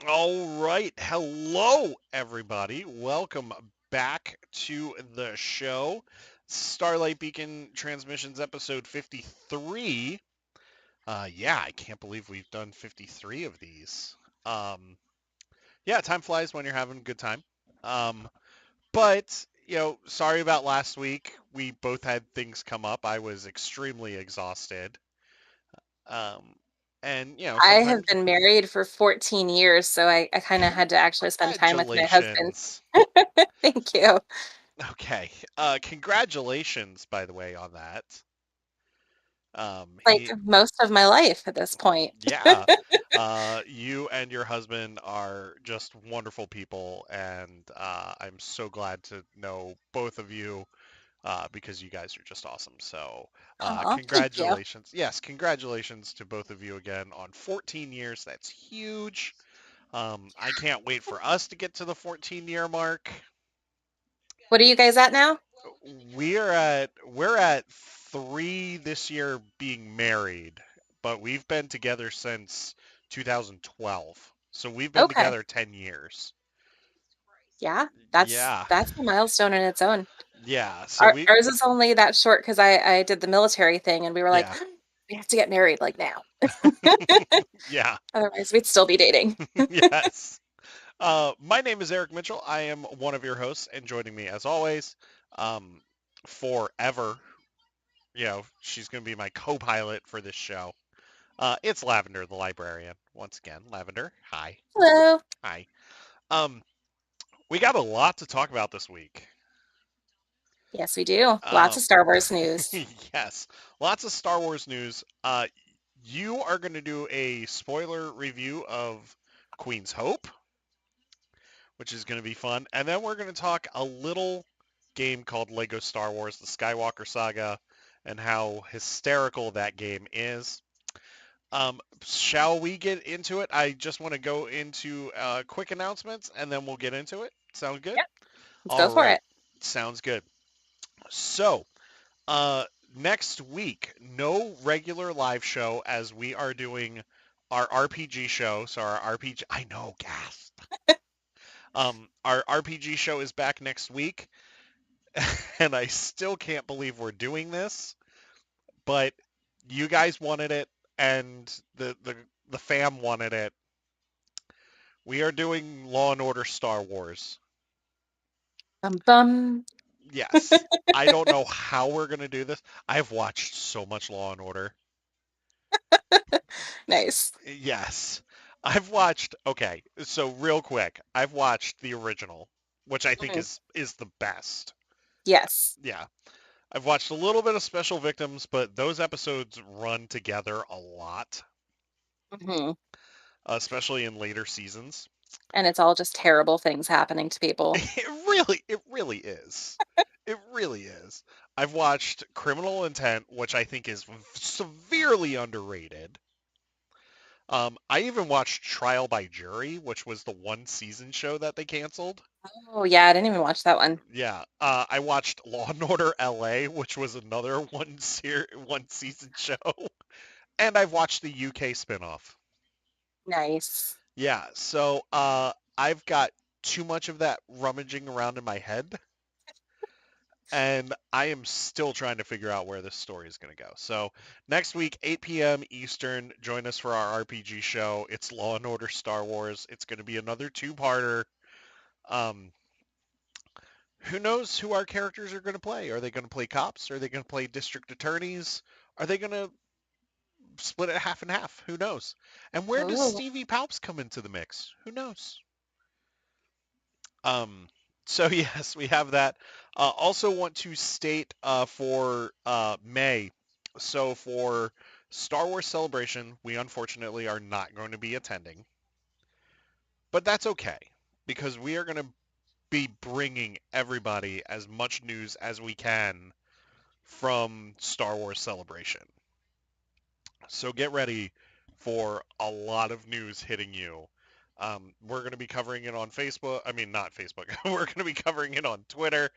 All right. Hello, everybody. Welcome back to the show. Starlight Beacon Transmissions episode 53. Yeah, I can't believe we've done 53 of these. Um, yeah, time flies when you're having a good time. Um, but, sorry about last week. We both had things come up. I was extremely exhausted. Um, and, I have sometimes, been married for 14 years, so I kind of had to actually spend time with my husband. congratulations. Thank you. Okay. Congratulations, by the way, on that. Like He, most of my life at this point. yeah. You and your husband are just wonderful people, and I'm so glad to know both of you because you guys are just awesome. So, Oh, thank you. congratulations. Yes, congratulations to both of you again on 14 years. That's huge. I can't wait for us to get to the 14-year mark. What are you guys at now? We're at 3 this year being married, but we've been together since 2012. So we've been Okay. together 10 years. Yeah, that's Yeah. that's a milestone in its own. Yeah. So Our, we ours is only that short because I did the military thing and we were like, yeah. we have to get married like now. Yeah. Otherwise, we'd still be dating. Yes. My name is Eric Mitchell. I am one of your hosts, and joining me as always, um, forever, she's going to be my co-pilot for this show. It's Lavender, the librarian. Once again, Lavender. Hi. Hello. Hi. Um, we got a lot to talk about this week. Yes, we do. Lots Um, of Star Wars news. yes, lots of Star Wars news. You are going to do a spoiler review of Queen's Hope, which is going to be fun, and then we're going to talk a little game called Lego Star Wars: The Skywalker Saga, and how hysterical that game is. Shall we get into it? I just want to go into quick announcements, and then we'll get into it. Sound good? Yep, let's All go for right. it. Sounds good. So, uh, next week, no regular live show as we are doing our RPG show. So our RPG, I know, gasp. Our RPG show is back next week, and I still can't believe we're doing this, but you guys wanted it, and the fam wanted it. We are doing Law and Order Star Wars. Bum bum. Yes. I don't know how we're going to do this. I've watched so much Law and Order. Nice. Yes. I've watched, okay, so real quick, I've watched the original, which I think Mhm. is the best. Yes. Yeah. I've watched a little bit of Special Victims, but those episodes run together a lot, Hmm. especially in later seasons. And it's all just terrible things happening to people. It really is. It really is. I've watched Criminal Intent, which I think is severely underrated. I even watched Trial by Jury, which was the one season show that they canceled. Oh, yeah, I didn't even watch that one. Yeah, I watched Law and Order LA, which was another one season show, and I've watched the UK spinoff. Nice. Yeah, so I've got too much of that rummaging around in my head, and I am still trying to figure out where this story is going to go. So next week, 8 p.m. Eastern, join us for our RPG show. It's Law and Order Star Wars. It's going to be another two-parter. Um, who knows who our characters are going to play? Are they going to play cops? Are they going to play district attorneys? Are they going to split it half and half? Who knows? And where does Oh, Stevie Palps come into the mix? Who knows? Um, so yes, we have that. Also want to state for May, so for Star Wars Celebration, we unfortunately are not going to be attending, but that's okay because we are going to be bringing everybody as much news as we can from Star Wars Celebration. So get ready for a lot of news hitting you. We're going to be covering it on Facebook. I mean, not Facebook. We're going to be covering it on Twitter.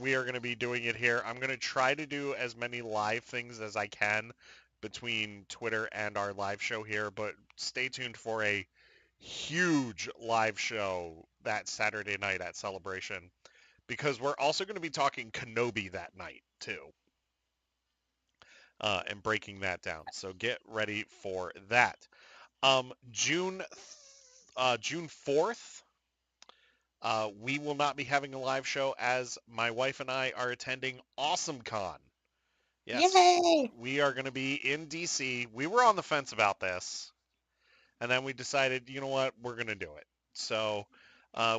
We are going to be doing it here. I'm going to try to do as many live things as I can between Twitter and our live show here, but stay tuned for a huge live show that Saturday night at Celebration because we're also going to be talking Kenobi that night too, and breaking that down. So get ready for that. June 4th, we will not be having a live show as my wife and I are attending AwesomeCon. Yes, Yay! we are going to be in DC. We were on the fence about this, and then we decided, you know what, we're going to do it. So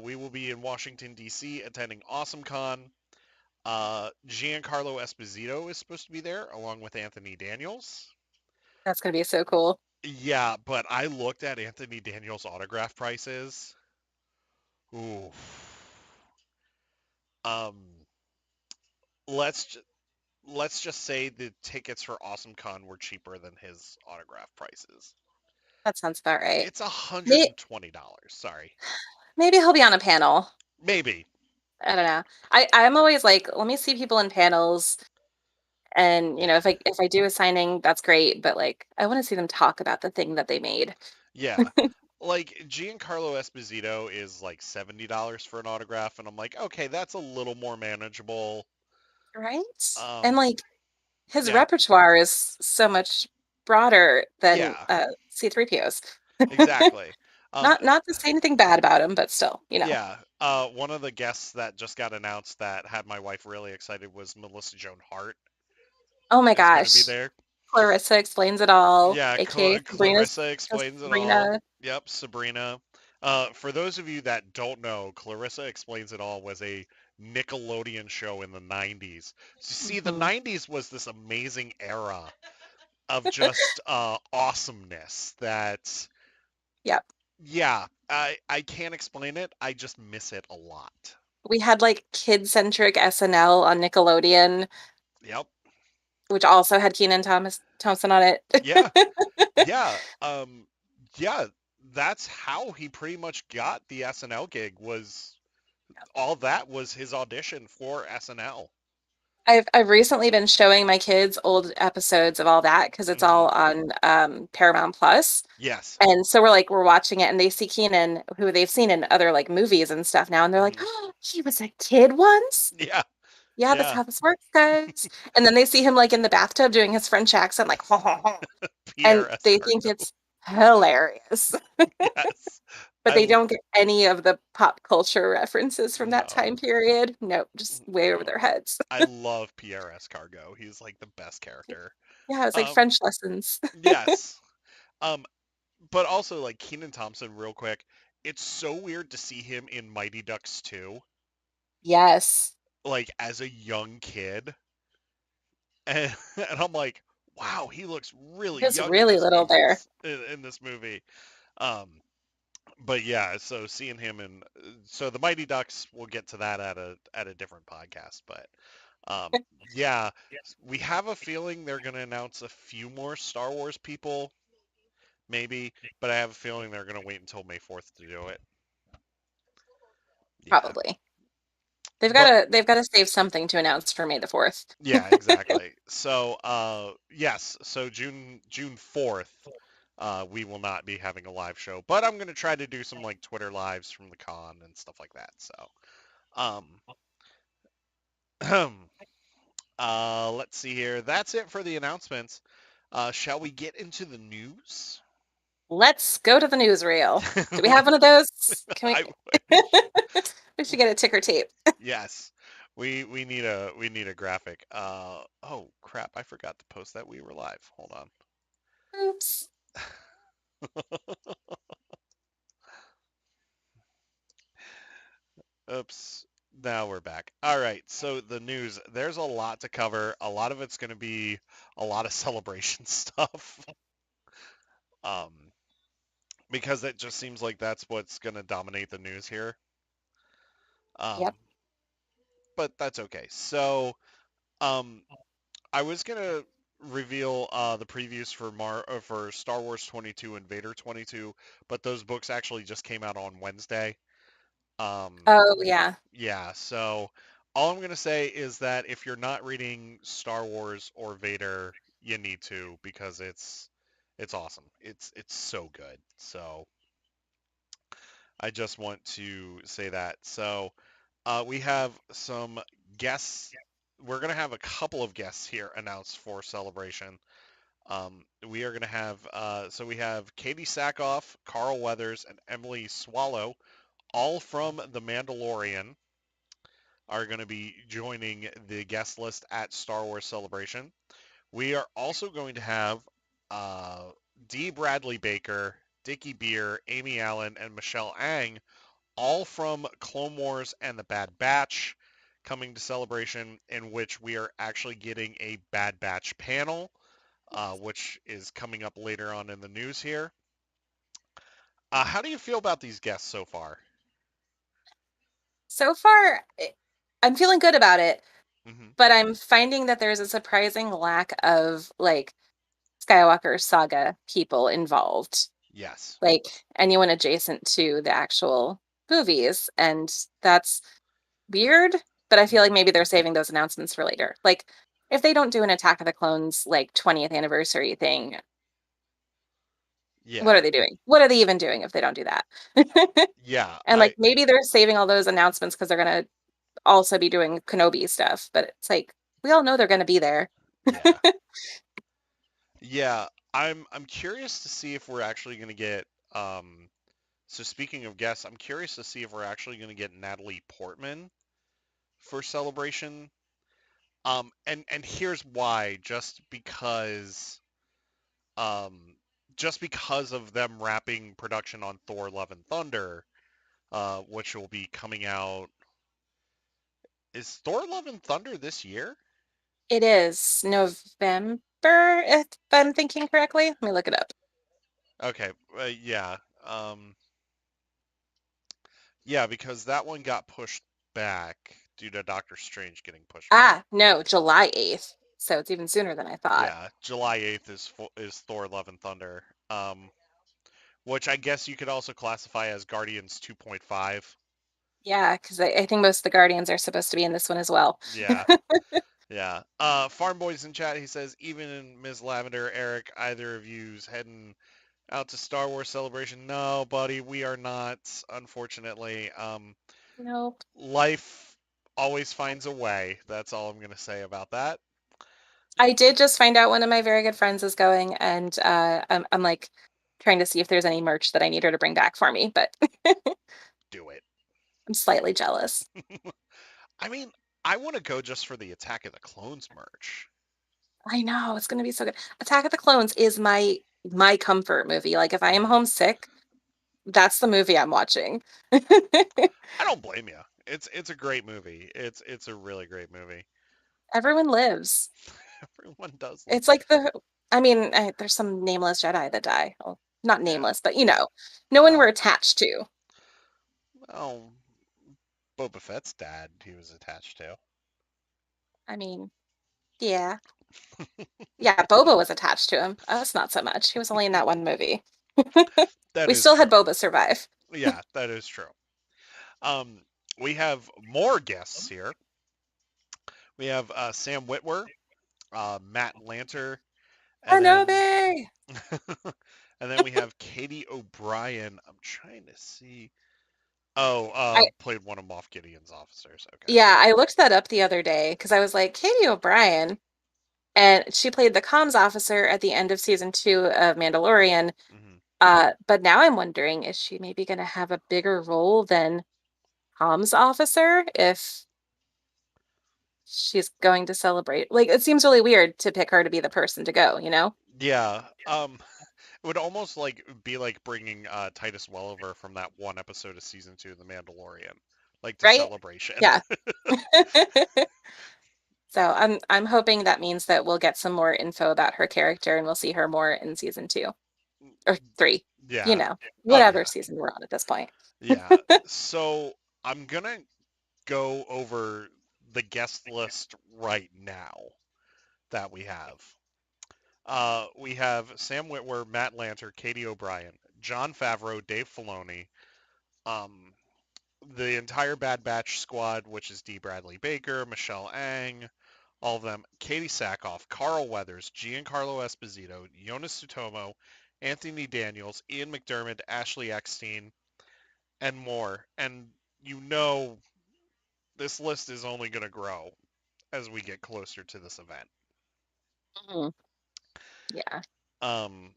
we will be in Washington, D.C. attending AwesomeCon. Giancarlo Esposito is supposed to be there along with Anthony Daniels. That's gonna be so cool. Yeah, but I looked at Anthony Daniels' autograph prices. Ooh. Um, let's let's just say the tickets for AwesomeCon were cheaper than his autograph prices. That sounds about right. It's $120. Sorry. Maybe he'll be on a panel. Maybe. I don't know. I'm always like, let me see people in panels, and if I do a signing, that's great, but like I want to see them talk about the thing that they made. Yeah. Like Giancarlo Esposito is like $70 for an autograph, and I'm like, okay, that's a little more manageable. Right? And Um, like his yeah, repertoire is so much broader than yeah, C3PO's. exactly. Um, Not to say anything bad about him, but still. yeah. One of the guests that just got announced that had my wife really excited was Melissa Joan Hart Oh my is going to be gosh. there. Clarissa explains it all, Yeah, aka Clarissa just explains it all. Sabrina. Yep, Sabrina. For those of you that don't know, Clarissa Explains It All was a Nickelodeon show in the 90s. So, see, the Mhm. 90s was this amazing era of just awesomeness that, Yep. yeah, I can't explain it. I just miss it a lot. We had like kid-centric SNL on Nickelodeon, Yep. which also had Keenan Thompson on it. Yeah. Yeah. Yeah, that's how he pretty much got the SNL gig was all that was his audition for SNL. I've recently been showing my kids old episodes of all that because it's Hmm. all on Paramount Plus. Yes. And so we're watching it, and they see Keenan, who they've seen in other like movies and stuff now, and they're like, Hmm. "Oh, he was a kid once? Yeah. Yeah, that's Yeah. how this works, guys." And then they see him like in the bathtub doing his French accent, like, "Ha ha ha," and Pierre they think Escargot. it's hilarious. Yes. But they don't get any of the pop culture references from that No. time period. Nope, just way over No. their heads. I love Pierre Escargot. He's like the best character. Yeah, it's like Um, French lessons. yes. Um, but also like Keenan Thompson, real quick. It's so weird to see him in Mighty Ducks 2, Yes. like as a young kid, and, and I'm like, wow, he looks really He was young in really this little there. in this movie. Um, but yeah, so seeing him in so the Mighty Ducks, we'll get to that at a different podcast. But yeah, we have a feeling they're going to announce a few more Star Wars people, maybe, but I have a feeling they're going to wait until May 4th to do it. Yeah, Probably. but They've got to save something to announce for May the 4th. yeah, exactly. So yes, so June 4th. We will not be having a live show, but I'm gonna try to do some like Twitter lives from the con and stuff like that. So, let's see here. That's it for the announcements. Shall we get into the news? Let's go to the newsreel. Do we have one of those? Can I we wish. we should get a ticker tape. Yes, we need a graphic. Oh crap! I forgot to post that we were live. Hold on. Oops. Oops. Now we're back. All right. So the news. There's a lot to cover. A lot of it's going to be a lot of celebration stuff. Um, because it just seems like that's what's going to dominate the news here. Um, Yep. but that's okay. So, um, I was gonna reveal the previews for for Star Wars 22 and Vader 22, but those books actually just came out on Wednesday. Oh yeah. Yeah, so all I'm gonna say is that if you're not reading Star Wars or Vader, you need to because it's awesome. It's so good. So I just want to say that. So we have some guests. We're going to have a couple of guests here announced for Celebration. We are going to have, so we have Katie Sackhoff, Carl Weathers, and Emily Swallow, all from The Mandalorian, are going to be joining the guest list at Star Wars Celebration. We are also going to have uh, D. Bradley Baker, Dickie Beer, Amy Allen, and Michelle Ang, all from Clone Wars and the Bad Batch, coming to Celebration, in which we are actually getting a Bad Batch panel, which is coming up later on in the news here. How do you feel about these guests so far? So far, I'm feeling good about it, Hmm. but I'm finding that there's a surprising lack of like Skywalker saga people involved, Yes. like anyone adjacent to the actual movies, and that's weird, but I feel like Hmm. maybe they're saving those announcements for later. Like if they don't do an Attack of the Clones like 20th anniversary thing, what are Yeah. they doing? What are they even doing if they don't do that? Yeah. And like maybe they're saving all those announcements because they're gonna also be doing Kenobi stuff, but it's like we all know they're gonna be there. Yeah. Yeah. I'm curious to see if we're actually going to get so speaking of guests, I'm curious to see if we're actually going to get Natalie Portman for Celebration. And here's why, um just because of them wrapping production on Thor: Love and Thunder, which will be coming out. Is Thor: Love and Thunder this year? It is November, if I'm thinking correctly. Let me look it up. Okay, yeah. Yeah, because that one got pushed back due to Doctor Strange getting pushed back. Ah, no, July 8th. So it's even sooner than I thought. Yeah, July 8th is Thor: Love and Thunder. Which I guess you could also classify as Guardians 2.5. Yeah, because I think most of the Guardians are supposed to be in this one as well. Yeah, yeah. Farm Boys in chat, he says, even in Ms. Lavender, Eric, either of you's heading out to Star Wars Celebration? No, buddy, we are not, unfortunately. Nope. Life always finds a way. That's all I'm gonna say about that. I did just find out one of my very good friends is going, and I'm like trying to see if there's any merch that I need her to bring back for me, but Do it. I'm slightly jealous. I mean, I want to go just for the Attack of the Clones merch. I know it's gonna be so good. Attack of the Clones is my comfort movie. Like if I am Mm. homesick, that's the movie I'm watching. I don't blame you. It's a great movie. It's a really great movie. Everyone lives. Everyone does live. It's like I mean, there's some nameless Jedi that die. Well, not Yeah. nameless, but no one we're Well, attached to. well, Boba Fett's dad, he was attached to. I mean, yeah. Yeah, Boba was attached to him. Us, not so much. He was only in that one movie. That We is still had true. Boba survive. Yeah, that is true. Um, we have more guests here. We have Sam Witwer, Matt Lanter, and then Kenobi! and then we have Katie O'Brien. I'm trying to see. Oh, I played one of Moff Gideon's officers. Okay. Yeah, I looked that up the other day because I was like, Katie O'Brien, and she played the comms officer at the end of season 2 of Mandalorian. Hmm. But now I'm wondering, is she maybe going to have a bigger role than comms officer if she's going to celebrate? Like, it seems really weird to pick her to be the person to go, you know? Yeah. It would almost like be like bringing Titus Welliver from that one episode of season 2 of The Mandalorian, like to Right? Celebration. Yeah. So I'm hoping that means that we'll get some more info about her character and we'll see her more in season 2 or 3, Yeah. Oh whatever yeah. season we're on at this point. Yeah. So I'm gonna go over the guest list right now that we have. We have Sam Witwer, Matt Lanter, Katie O'Brien, John Favreau, Dave Filoni, um, the entire Bad Batch squad, which is D. Bradley Baker, Michelle Ang, all of them, Katie Sackhoff, Carl Weathers, Giancarlo Esposito, Jonas Sutomo, Anthony Daniels, Ian McDermott, Ashley Eckstein, and more. And you know this list is only going to grow as we get closer to this event. Mhm. Yeah. Um,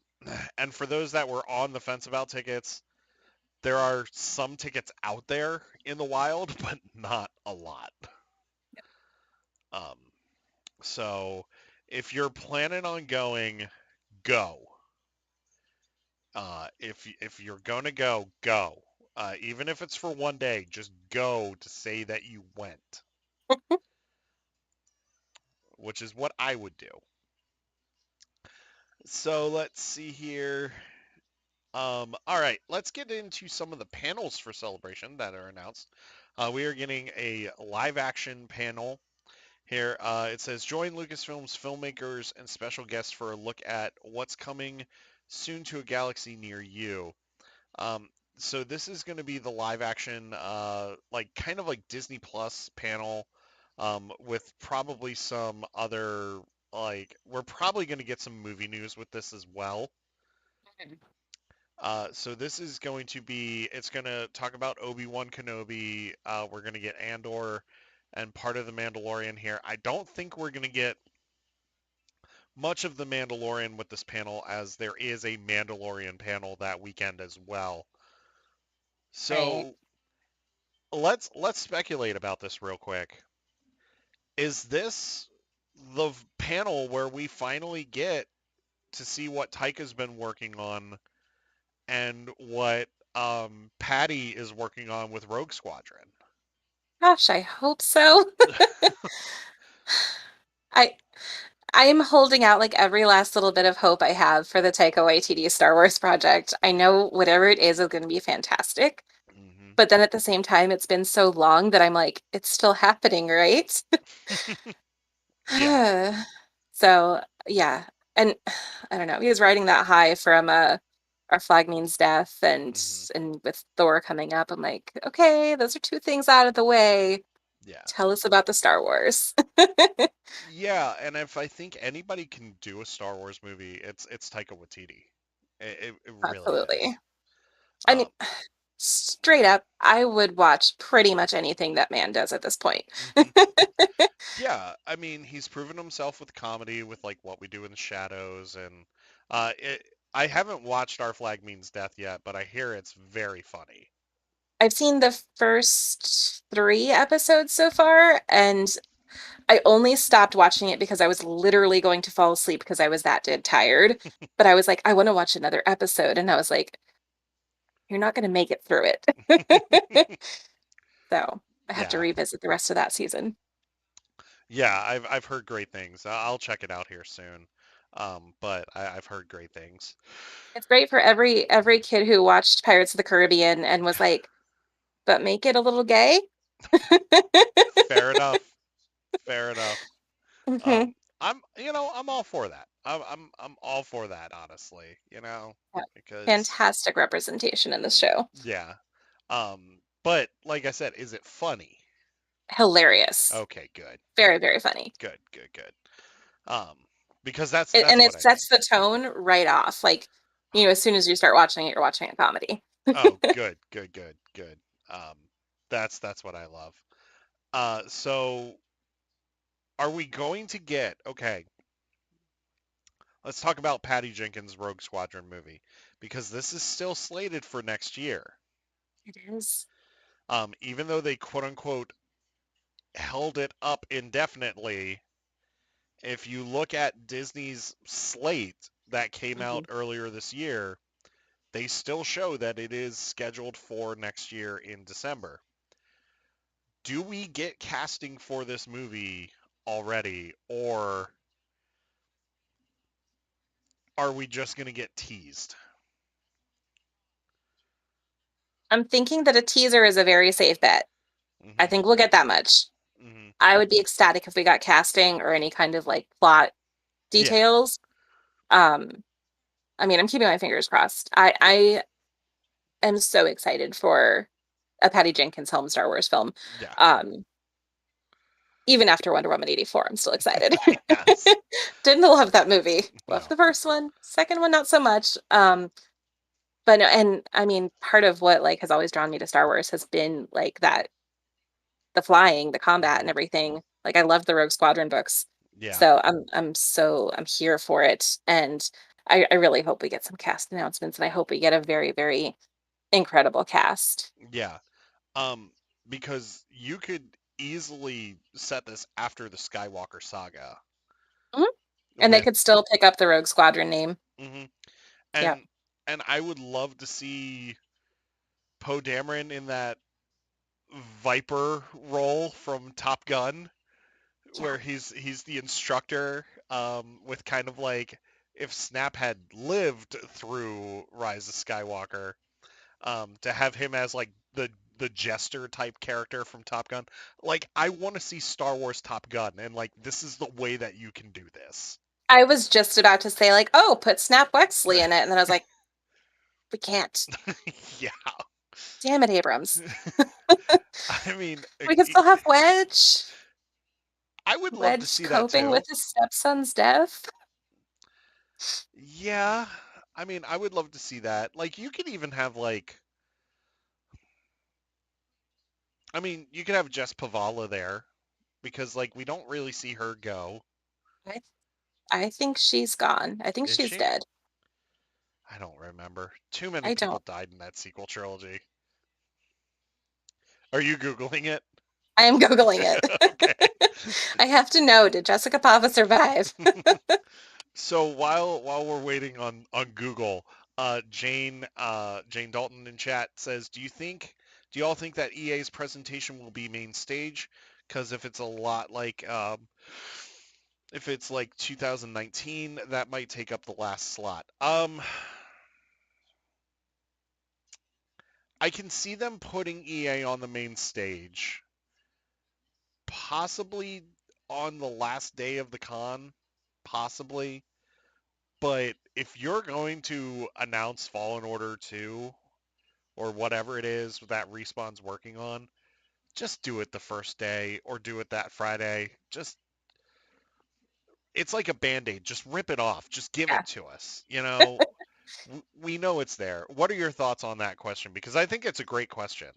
and for those that were on the fence about tickets, there are some tickets out there in the wild, but not a lot. Um, so if you're planning on going, go. If you're gonna go, go. Even if it's for one day, just go to say that you went, which is what I would do. So let's see here. All right, let's get into some of the panels for Celebration that are announced. We are getting a live action panel here. It says join Lucasfilm's filmmakers and special guests for a look at what's coming soon to a galaxy near you. Um, so this is going to be the live action, like kind of like Disney Plus panel, with probably some other like we're probably going to get some movie news with this as well. Mhm. So this is going to be, it's going to talk about Obi-Wan Kenobi. We're going to get Andor and part of the Mandalorian here. I don't think we're going to get much of the Mandalorian with this panel, as there is a Mandalorian panel that weekend as well. Right. So let's speculate about this real quick. Is this the panel where we finally get to see what Taika's been working on and what Patty is working on with Rogue Squadron? Gosh, I hope so. I I am holding out like every last little bit of hope I have for the Taika Waititi Star Wars project. I know whatever it is going to be fantastic, Hmm. but then at the same time, it's been so long that I'm like, it's still happening, right? Yeah. So yeah, and I don't know. He was riding that high from Our Flag Means Death, Hmm. and with Thor coming up, I'm like, okay, those are two things out of the way. Yeah. Tell us about the Star Wars. Yeah, and if I think anybody can do a Star Wars movie, it's Taika Waititi. It really Absolutely. is. I mean, Um, straight up, I would watch pretty much anything that man does at this point. hmm. Yeah, I mean, he's proven himself with comedy with like What We Do in the Shadows, and I haven't watched Our Flag Means Death yet, but I hear it's very funny. I've seen the first three episodes so far, and I only stopped watching it because I was literally going to fall asleep because I was that dead tired. But I was like, I want to watch another episode. And I was like, you're not going to make it through it. So I have to Yeah. revisit the rest of that season. Yeah, I've heard great things. I'll check it out here soon. But I've heard great things. It's great for every kid who watched Pirates of the Caribbean and was like, but make it a little gay. Fair enough. Fair enough. Mhm. I'm all for that. I'm all for that, honestly, Yeah. because Fantastic representation in the show. yeah. But like I said, is it funny? Hilarious. Okay, good. Very, very funny. Good, good, good. Um, because that's And that's it what I sets need. the tone right off. Like, as soon as you start watching it, you're watching a comedy. Oh, good, good, good, good. Um, that's what I love. So are we going to get, okay, let's talk about Patty Jenkins' Rogue Squadron movie, because this is still slated for next year. It is. Even though they quote unquote held it up indefinitely, if you look at Disney's slate that came Mhm. out earlier this year, they still show that it is scheduled for next year in December. Do we get casting for this movie already, or are we just going to get teased? I'm thinking that a teaser is a very safe bet. I Hmm. think we'll get that much. Hmm. I would be ecstatic if we got casting or any kind of like plot Yeah, details. Um, I mean, I'm keeping my fingers crossed. yeah, I am so excited for a Patty Jenkins Helm Star Wars film. yeah. Um, Even after Wonder Woman 84, I'm still excited. Yes. Didn't love that movie. Loved No. the first one. Second one, not so much. But no, and I mean, part of what like has always drawn me to Star Wars has been like that the flying, the combat and Hmm. everything. Like I love the Rogue Squadron books. Yeah, So I'm here for it. And I really hope we get some cast announcements and I hope we get a very, very incredible cast. yeah. Um, because you could easily set this after the Skywalker saga Mhm. And they with, could still pick up the Rogue Squadron name. hmm Yeah. and I would love to see Poe Dameron in that Viper role from Top Gun, Yeah. where he's the instructor, with kind of like if Snap had lived through Rise of Skywalker, to have him as like the jester type character from Top Gun. Like I want to see Star Wars Top Gun, and like this is the way that you can do this. I was just about to say like, oh, put Snap Wexley in it. And then I was like, we can't. Yeah. Damn it, Abrams. I mean, We could still have Wedge. I would love to Wedge see that coping too. with his stepson's death. Yeah. I mean, I would love to see that. Like you could even have like, I mean, you could have Jess Pavala there because like we don't really see her go. I, I think she's gone. I think Is she's she? dead. I don't remember. Too many I people don't. died in that sequel trilogy. Are you Googling it? I am Googling Okay. it. I have to know, did Jessica Pava survive? So while we're waiting on Google, Jane Dalton in chat says, do you all think that EA's presentation will be main stage? Because if it's a lot like if it's like 2019, that might take up the last slot. I can see them putting EA on the main stage, possibly on the last day of the con, possibly. But if you're going to announce Fallen Order 2 or whatever it is that Respawn's working on, just do it the first day or do it that Friday. Just it's like a band-aid. Just rip it off. Just give Yeah. it to us. We know it's there. What are your thoughts on that question? Because I think it's a great question.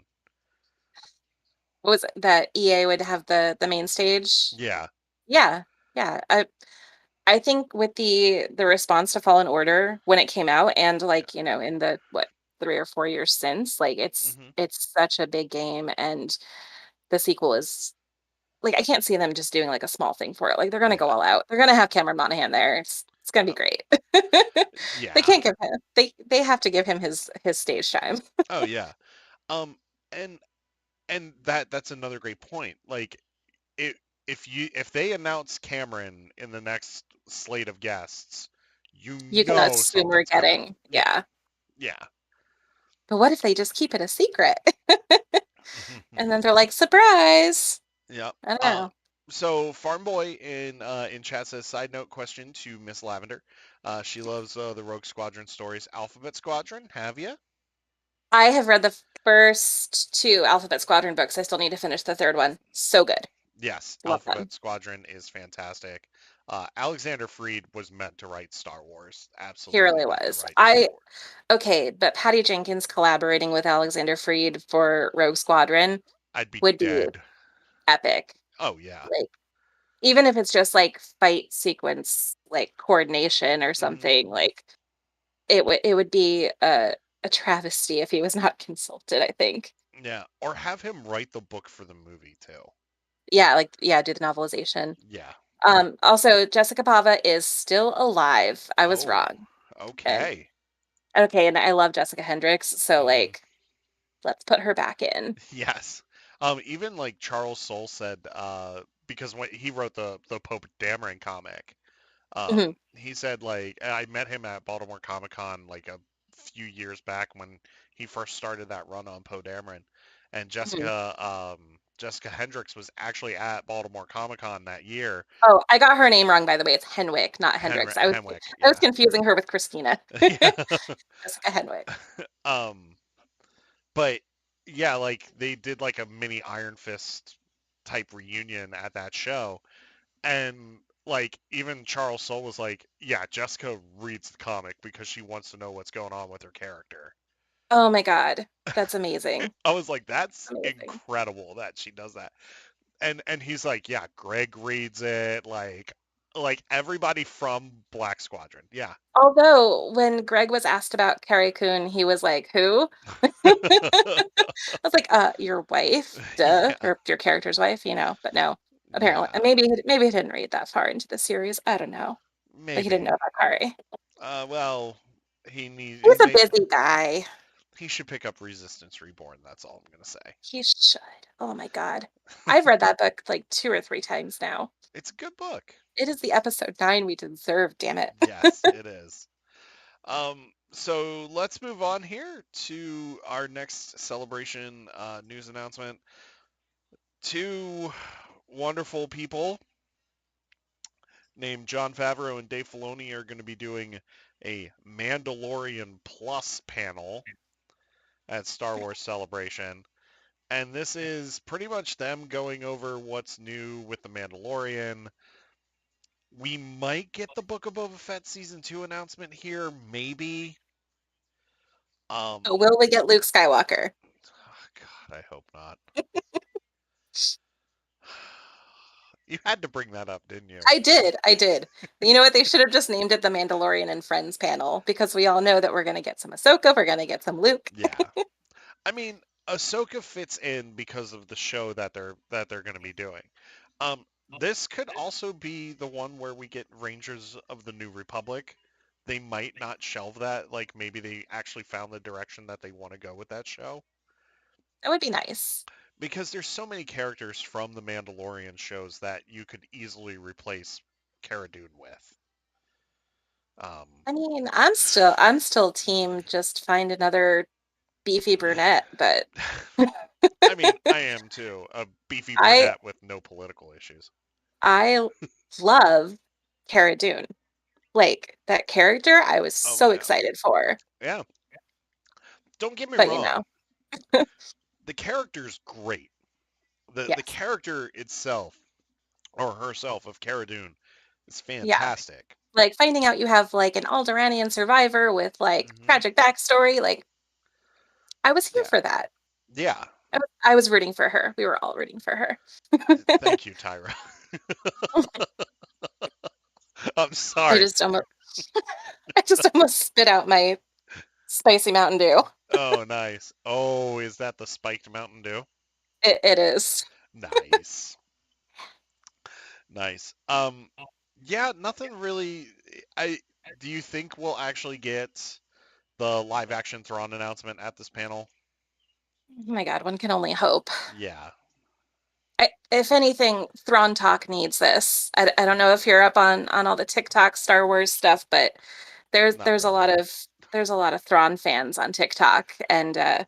What was it? That EA would have the main stage? Yeah. Yeah. Yeah. I think with the response to Fallen Order when it came out and Yeah. like, in the what 3 or 4 years since, like Hmm. it's such a big game and the sequel is like I can't see them just doing like a small thing for it. Like they're gonna go Yeah. all out. They're gonna have Cameron Monaghan there. It's gonna be Uh, great. They yeah. can't give him they have to give him his stage time. Oh yeah. Um and that's another great point. Like it if they announce Cameron in the next slate of guests, you You can know assume we're something's coming. getting, Yeah. yeah. Yeah. But what if they just keep it a secret? And then they're like, surprise. Yep. I don't know. So Farm Boy in chat says side note question to Miss Lavender. She loves the Rogue Squadron stories. Alphabet Squadron, have you? I have read the first 2 Alphabet Squadron books. I still need to finish the third one. So good. Yes, Love them. Alphabet Squadron is fantastic. Alexander Freed was meant to write Star Wars. He Absolutely really meant to was. write Star Wars. Okay, but Patty Jenkins collaborating with Alexander Freed for Rogue Squadron I'd be would be dead. epic. Oh yeah. Like, even if it's just like fight sequence, like coordination or Hmm. something, like it would be a travesty if he was not consulted, I think. Yeah, or have him write the book for the movie too. Yeah, like yeah, do the novelization. Yeah. Also Jessica Pava is still alive. I was Oh, wrong. And okay. okay, and I love Jessica Hendricks, so Hmm. like let's put her back in. Yes. Even like Charles Soule said, because when he wrote the Pope Dameron comic, Mhm, he said like and I met him at Baltimore Comic Con like a few years back when he first started that run on Poe Dameron, and mhm. Jessica Hendricks was actually at Baltimore Comic Con that year. Oh, I got her name wrong, by the way. It's Henwick, not Hendricks. Henwick, I was yeah. confusing her with Christina. Yeah. Jessica Henwick. um, but yeah, like they did like a mini Iron Fist type reunion at that show, and like even Charles Soule was like, yeah, Jessica reads the comic because she wants to know what's going on with her character. Oh my God. That's amazing. I was like, that's Amazing. incredible that she does that. And he's like, yeah, Greg reads it, like everybody from Black Squadron. Yeah. Although when Greg was asked about Carrie Coon, he was like, "Who?" I was like, your wife, duh, Yeah. or your character's wife, you know." But no, apparently, Yeah. and maybe he didn't read that far into the series. I don't know. Like he didn't know Maybe. about Kari. Well, he needs He he was a may busy guy. he should pick up Resistance Reborn. That's all I'm gonna say. He should. Oh my God. I've read that book like 2 or 3 times now. It's a good book. It is the episode 9 we deserve, damn it. Yes, it is. So let's move on here to our next celebration news announcement. Two wonderful people named Jon Favreau and Dave Filoni are going to be doing a Mandalorian Plus panel at Star Wars Celebration. And this is pretty much them going over what's new with the Mandalorian. We might get the Book of Boba Fett season 2 announcement here, maybe. Will we get Luke Skywalker? Oh God, I hope not. You had to bring that up, didn't you? I did. I did. You know what? They should have just named it the Mandalorian and Friends panel because we all know that we're going to get some Ahsoka, we're going to get some Luke. Yeah. I mean, Ahsoka fits in because of the show that they're going to be doing. Um, this could also be the one where we get Rangers of the New Republic. They might not shelve that. Like maybe they actually found the direction that they want to go with that show. That would be nice. Because there's so many characters from the Mandalorian shows that you could easily replace Cara Dune with. Um, I mean, I'm still team just find another beefy brunette, but I mean, I am too. A beefy I brunette with no political issues. I love Cara Dune. Like that character, I was Oh so yeah. excited for. Yeah. Don't get me But you wrong. know, The character's great. The yes. character itself or herself of Cara Dune is Yeah. fantastic. Like finding out you have like an Alderaanian survivor with like Hmm. tragic backstory, like I was here Yeah. for that. Yeah. I was rooting for her. We were all rooting for her. Thank you, Tyra. I'm I sorry. just almost I just almost spit out my spicy Mountain Dew. Oh, nice. Oh, is that the spiked Mountain Dew? It is. Nice. Nice. Yeah, nothing really. I do you think we'll actually get the live action Thrawn announcement at this panel? Oh my God, one can only hope. Yeah. If anything, Thrawn Talk needs this. I don't know if you're up on all the TikTok Star Wars stuff, but there's Not there's a lot really. of there's a lot of Thrawn fans on TikTok, and I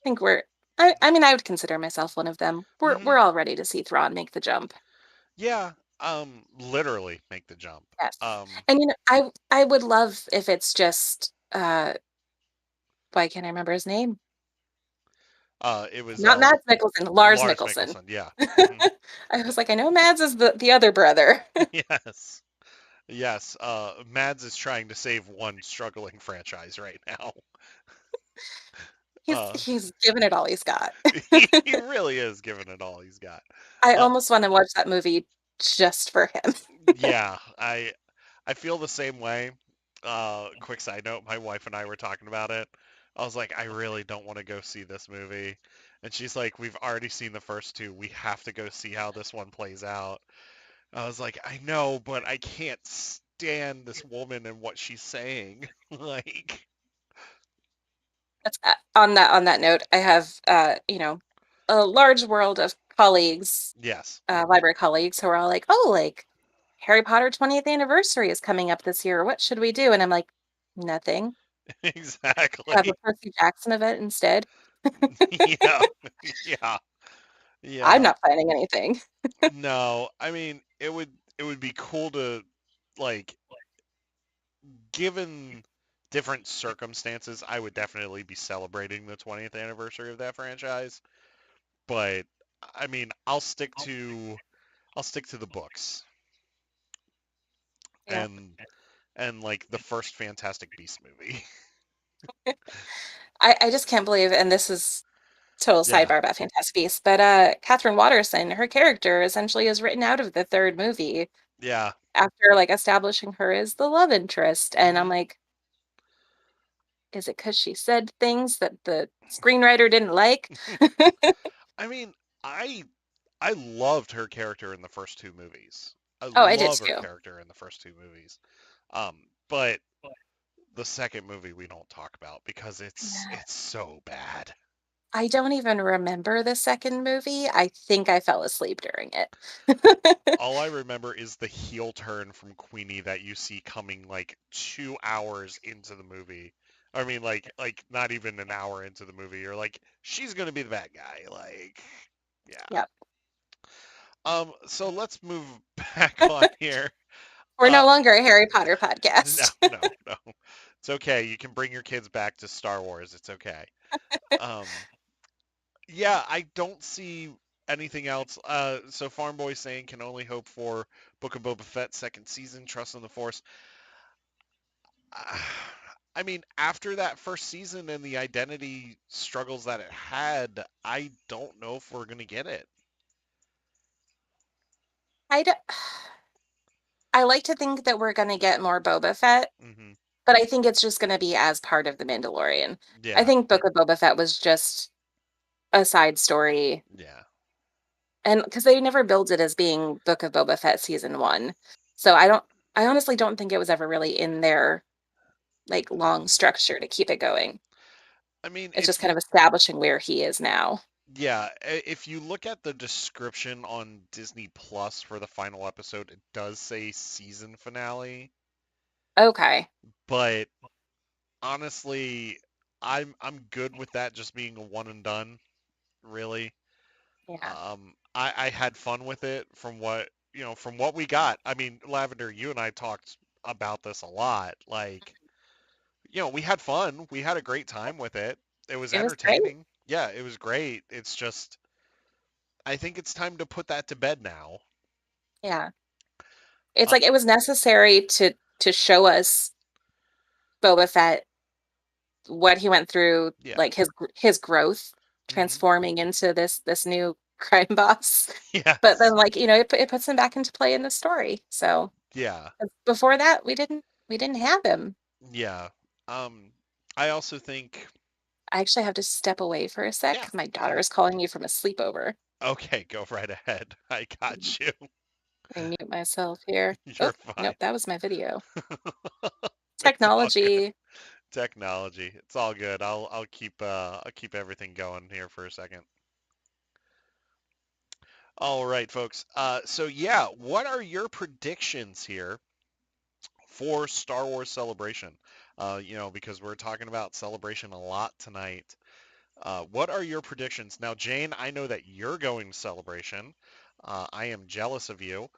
think I mean, I would consider myself one of them. We're Hmm. we're all ready to see Thrawn make the jump. Yeah. Literally make the jump. Yes, Um, and I would love if it's just why can't I remember his name? it was Not Mads Mikkelsen, Lars Lars Mikkelsen. Mikkelsen. Yeah. Hmm. I was like, I know Mads is the other brother. Yes. Yes. Mads is trying to save one struggling franchise right now. He's Uh, he's given it all he's got. he really is giving it all he's got. I Uh, almost want to watch that movie just for him. yeah, I feel the same way. Quick side note, my wife and I were talking about it. I was like, I really don't want to go see this movie. And she's like, we've already seen the first two. We have to go see how this one plays out. I was like, I know, but I can't stand this woman and what she's saying. Like, That's on that note, I have a large world of colleagues, yes, library colleagues who are all like, "Oh, like Harry Potter 20th anniversary is coming up this year. What should we do?" And I'm like, "Nothing. Have a exactly. Percy Jackson event instead." Yeah, yeah, I'm yeah. not planning anything. No, I mean, it would be cool to like given different circumstances, I would definitely be celebrating the 20th anniversary of that franchise. But I mean, I'll stick to the books. Yeah. and like the first Fantastic Beast movie. I just can't believe, and this is total Yeah, sidebar about Fantastic Beasts, but Catherine Waterson, her character essentially is written out of the third movie yeah. after like establishing her as the love interest. And I'm hmm like, is it because she said things that the screenwriter didn't like? I mean, I I loved her character in the first two movies. I Oh, I did love her too. character in the first two movies. But the second movie we don't talk about because Yeah. it's so bad. I don't even remember the second movie. I think I fell asleep during it. All I remember is the heel turn from Queenie that you see coming like 2 hours into the movie. I mean, like not even an hour into the movie. You're like, she's gonna be the bad guy. Like, yeah. Yep. So let's move back on here. We're Uh, no longer a Harry Potter no, podcast. no. It's okay. You can bring your kids back to Star Wars. It's okay. Um, yeah, I don't see anything else. So Farm Boy saying can only hope for Book of Boba Fett second season. Trust in the Force. I mean, after that first season and the identity struggles that it had, I don't know if we're gonna get it. I d- I like to think that we're going to get more Boba Fett, hmm but I think it's just going to be as part of the Mandalorian. I Yeah, think Book of Boba Fett was just a side story, yeah. and because they never built it as being Book of Boba Fett season one, so I honestly don't think it was ever really in their like long Mm. structure to keep it going. I mean, It's just kind of establishing where he is now. if you look at the description on Disney Plus for the final episode, it does say season finale, Okay. but honestly, I'm good with that just being a one and done, really. Yeah. I had fun with it from from what we got. I mean, Lavender, you and I talked about this a lot. Like, we had fun. We had a great time with it. It was It was great. entertaining. Yeah, it was great. It's just, I think it's time to put that to bed now. Yeah. It's Uh, like it was necessary to show us Boba Fett, what he went through, yeah. like his growth, hmm transforming into this new crime boss. But Yes. then, like, it puts him back into play in the story. So Yeah. before that, we didn't have him. Yeah. Um, I also think, I actually have to step away for a sec yeah, because my yeah. daughter is calling me from a sleepover. Okay, go right ahead. I got you. Let me mute myself here. You're Oh, fine. nope, that was my video. It's all good. Technology. Technology. It's all good. I'll keep everything going here for a second. All right, folks. So yeah, what are your predictions here for Star Wars Celebration? Because we're talking about Celebration a lot tonight. What are your predictions? Now, Jane, I know that you're going to Celebration. I am jealous of you.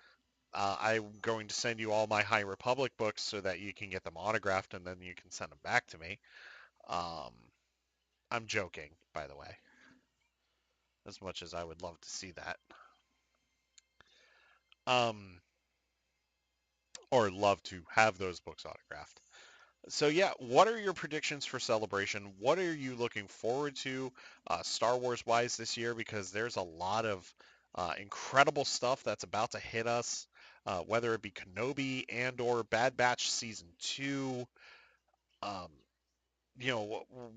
I'm going to send you all my High Republic books so that you can get them autographed and then you can send them back to me. Um, I'm joking, by the way, as much as I would love to see that. Um, or love to have those books autographed. So yeah, what are your predictions for Celebration? What are you looking forward to Star Wars wise this year? Because there's a lot of incredible stuff that's about to hit us, whether it be Kenobi and or Bad Batch season two. Um,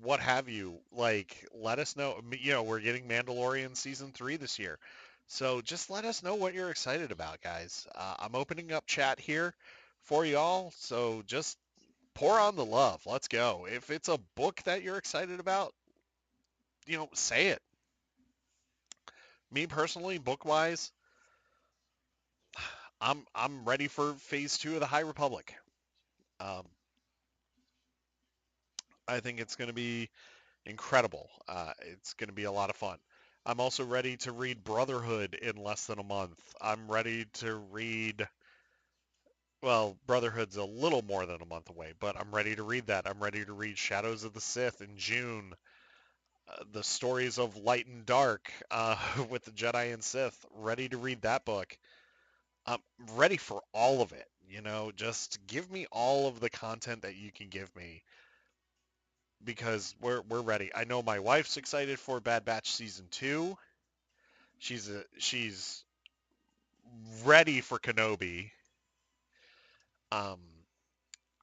what have you. Like, let us know. We're getting Mandalorian season three this year, so just let us know what you're excited about, guys. I'm opening up chat here for y'all, so just pour on the love. Let's go. If it's a book that you're excited about, say it. Me personally, book wise, I'm ready for phase two of the High Republic. Um, I think it's going to be incredible. It's going to be a lot of fun. I'm also ready to read Brotherhood in less than a month. I'm ready to read, well, Brotherhood's a little more than a month away, but I'm ready to read that. I'm ready to read Shadows of the Sith in June. The stories of Light and Dark with the Jedi and Sith. Ready to read that book. I'm ready for all of it. Just give me all of the content that you can give me because we're ready. I know my wife's excited for Bad Batch season 2. She's ready for Kenobi. Um,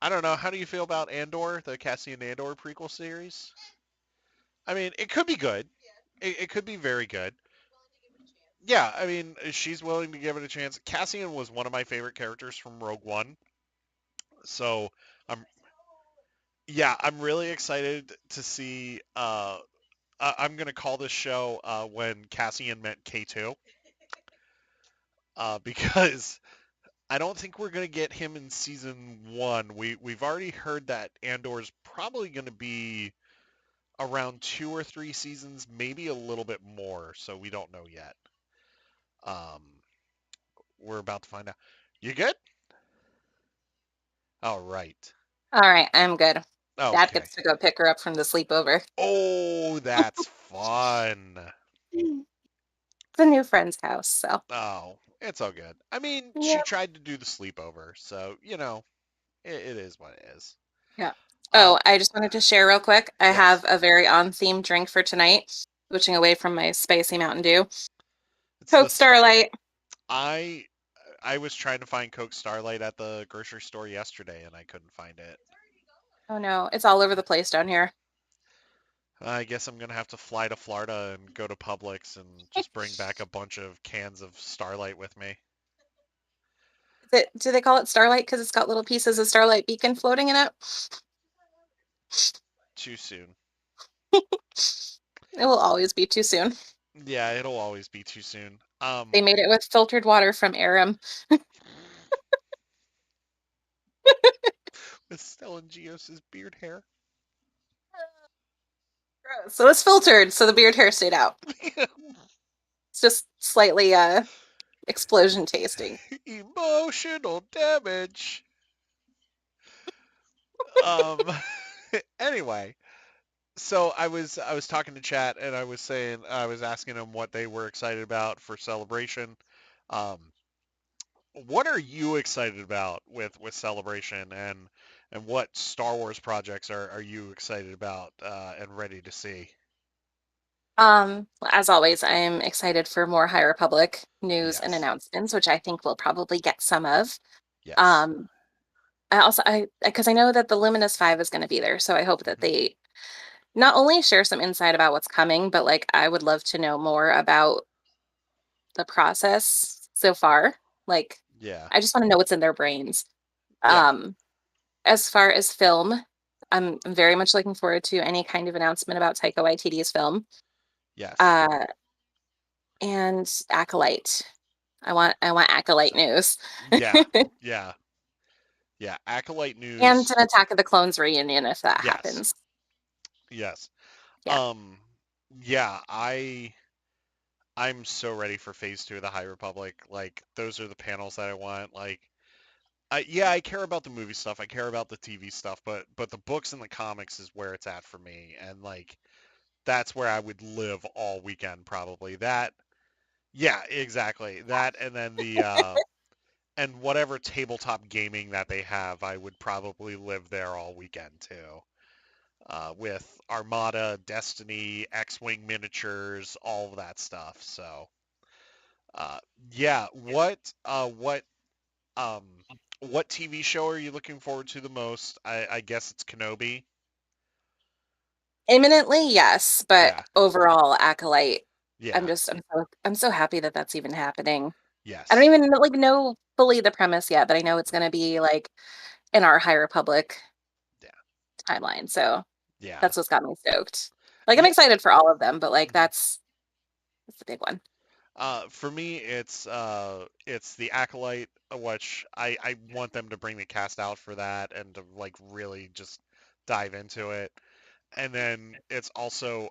I don't know. How do you feel about Andor, the Cassian Andor prequel series? I mean, it could be good. It could be very good. Yeah, I mean, she's willing to give it a chance. Cassian was one of my favorite characters from Rogue One, so I'm yeah, I'm really excited to see. I'm gonna call this show when Cassian met K2, because I don't think we're gonna get him in season one. We've already heard that Andor's probably gonna be around 2 or 3 seasons, maybe a little bit more. So we don't know yet. Um, we're about to find out. You good? All right. All right, I'm good. Dad Okay. gets to go pick her up from the sleepover. Oh, that's fun. It's a new friend's house, so Oh, it's all good. I mean, she yeah. tried to do the sleepover, so it is what it is. Yeah. Um, Oh, I just wanted to share real quick. I have yes, a very on-theme drink for tonight, switching away from my spicy Mountain Dew. it's the Coke star. Starlight. I I was trying to find Coke Starlight at the grocery store yesterday, and I couldn't find it. Oh no, it's all over the place down here. I guess I'm gonna have to fly to Florida and go to Publix and just bring back a bunch of cans of Starlight with me. Do they call it Starlight because it's got little pieces of Starlight Beacon floating in it? Too soon. It will always be too soon. Yeah, it'll always be too soon. They made it with filtered water from Aram. With Stellan Geos's beard hair. So it's filtered, so the beard hair stayed out. It's just slightly explosion tasting. Emotional damage. Um. Anyway, so I was talking to chat and I was asking them what they were excited about for Celebration. Um, what are you excited about with Celebration, and what Star Wars projects are you excited about and ready to see? As always, I am excited for more High Republic news and Yes. announcements, which I think we'll probably get some of. Yes. Um, I because I know that the Luminous Five is going to be there, so I hope that Hmm. they not only share some insight about what's coming, but like I would love to know more about the process so far. Like, Yeah. I just want to know what's in their brains. Yeah. Um, as far as film, I'm very much looking forward to any kind of announcement about Taika Waititi's film. Yes. Uh, and Acolyte. I want Acolyte news. Yeah. Yeah. Yeah. Acolyte And news. an Attack of the Clones reunion if that Yes. happens. Yes. Yeah. Um. Yeah. I'm so ready for Phase 2 of the High Republic. Like, those are the panels that I want. Like, I care about the movie stuff. I care about the TV stuff, but the books and the comics is where it's at for me. And like, that's where I would live all weekend probably. Yeah, exactly. That, and then and whatever tabletop gaming that they have, I would probably live there all weekend too. With Armada, Destiny, X-Wing miniatures, all of that stuff. So, uh, yeah, um, what TV show are you looking forward to the most? I guess it's Kenobi. Imminently, yes, but Yeah. overall, Acolyte. Yeah. I'm so happy that that's even happening. I don't Yes. even like know fully the premise yet, but I know it's going to be like in our High Republic Yeah. timeline. So Yeah. that's what's got me stoked. Like I'm Yeah. excited for all of them, but like Mhm. that's the big one. For me, it's the Acolyte, which I want them to bring the cast out for that and to like really just dive into it. And then it's also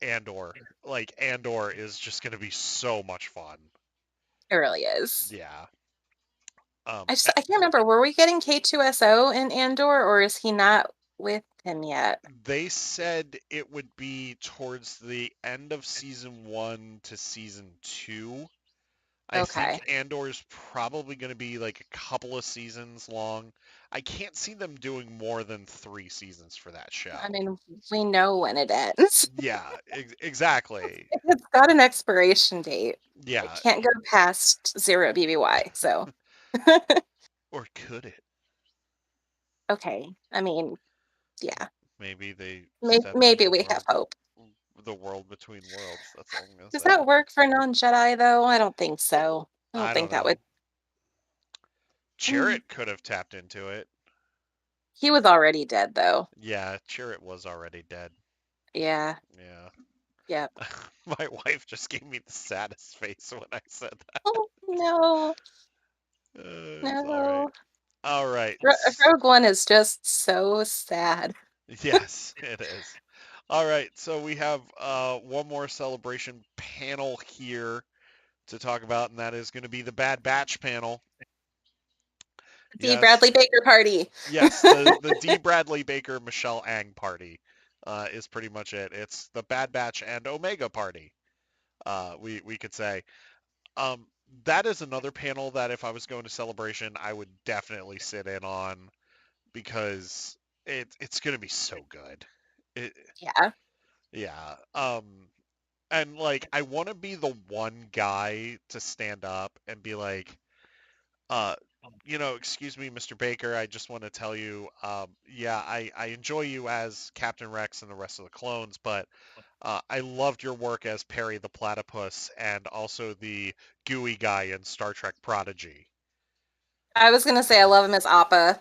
Andor. Like, Andor is just gonna be so much fun. It really is. Yeah. I can't remember. Were we getting K2SO in Andor, or is he not with him yet? They said it would be towards the end of season 1 to season 2. I think Okay. Andor's probably going to be like a couple of seasons long. I can't see them doing more than 3 seasons for that I show. mean, we know when it ends. Yeah, exactly. It's got an expiration date. It Yeah, can't go past 0 BBY. So, or could it? okay. I mean, yeah. Maybe they Maybe, step maybe into we have hope. the world between worlds. That's all I'm gonna Does say. that work for non-Jedi though? I don't think so. I don't I don't think that know. would. Chirrut could have tapped into it. He was already dead though. Yeah, Chirrut was already dead. Yeah. Yeah. Yep. My wife just gave me the saddest face when I said that. Oh no. It's all right. No. All right. Rogue One is just so sad. Yes, it is. All right. So we have one more celebration panel here to talk about, and that is going to be the Bad Batch panel. The Yes, Bradley Baker party. yes, the D. Bradley Baker Michelle Ang party is pretty much it. It's the Bad Batch and Omega party. We could say. Um, that is another panel that if I was going to Celebration, I would definitely sit in on because it's gonna be so good. It, Yeah. yeah. And like I want to be the one guy to stand up and be like, uh, excuse me, Mr. Baker, I just want to tell you, yeah, I enjoy you as Captain Rex and the rest of the clones, but I loved your work as Perry the Platypus and also the gooey guy in Star Trek Prodigy. I was gonna say I love him as Appa.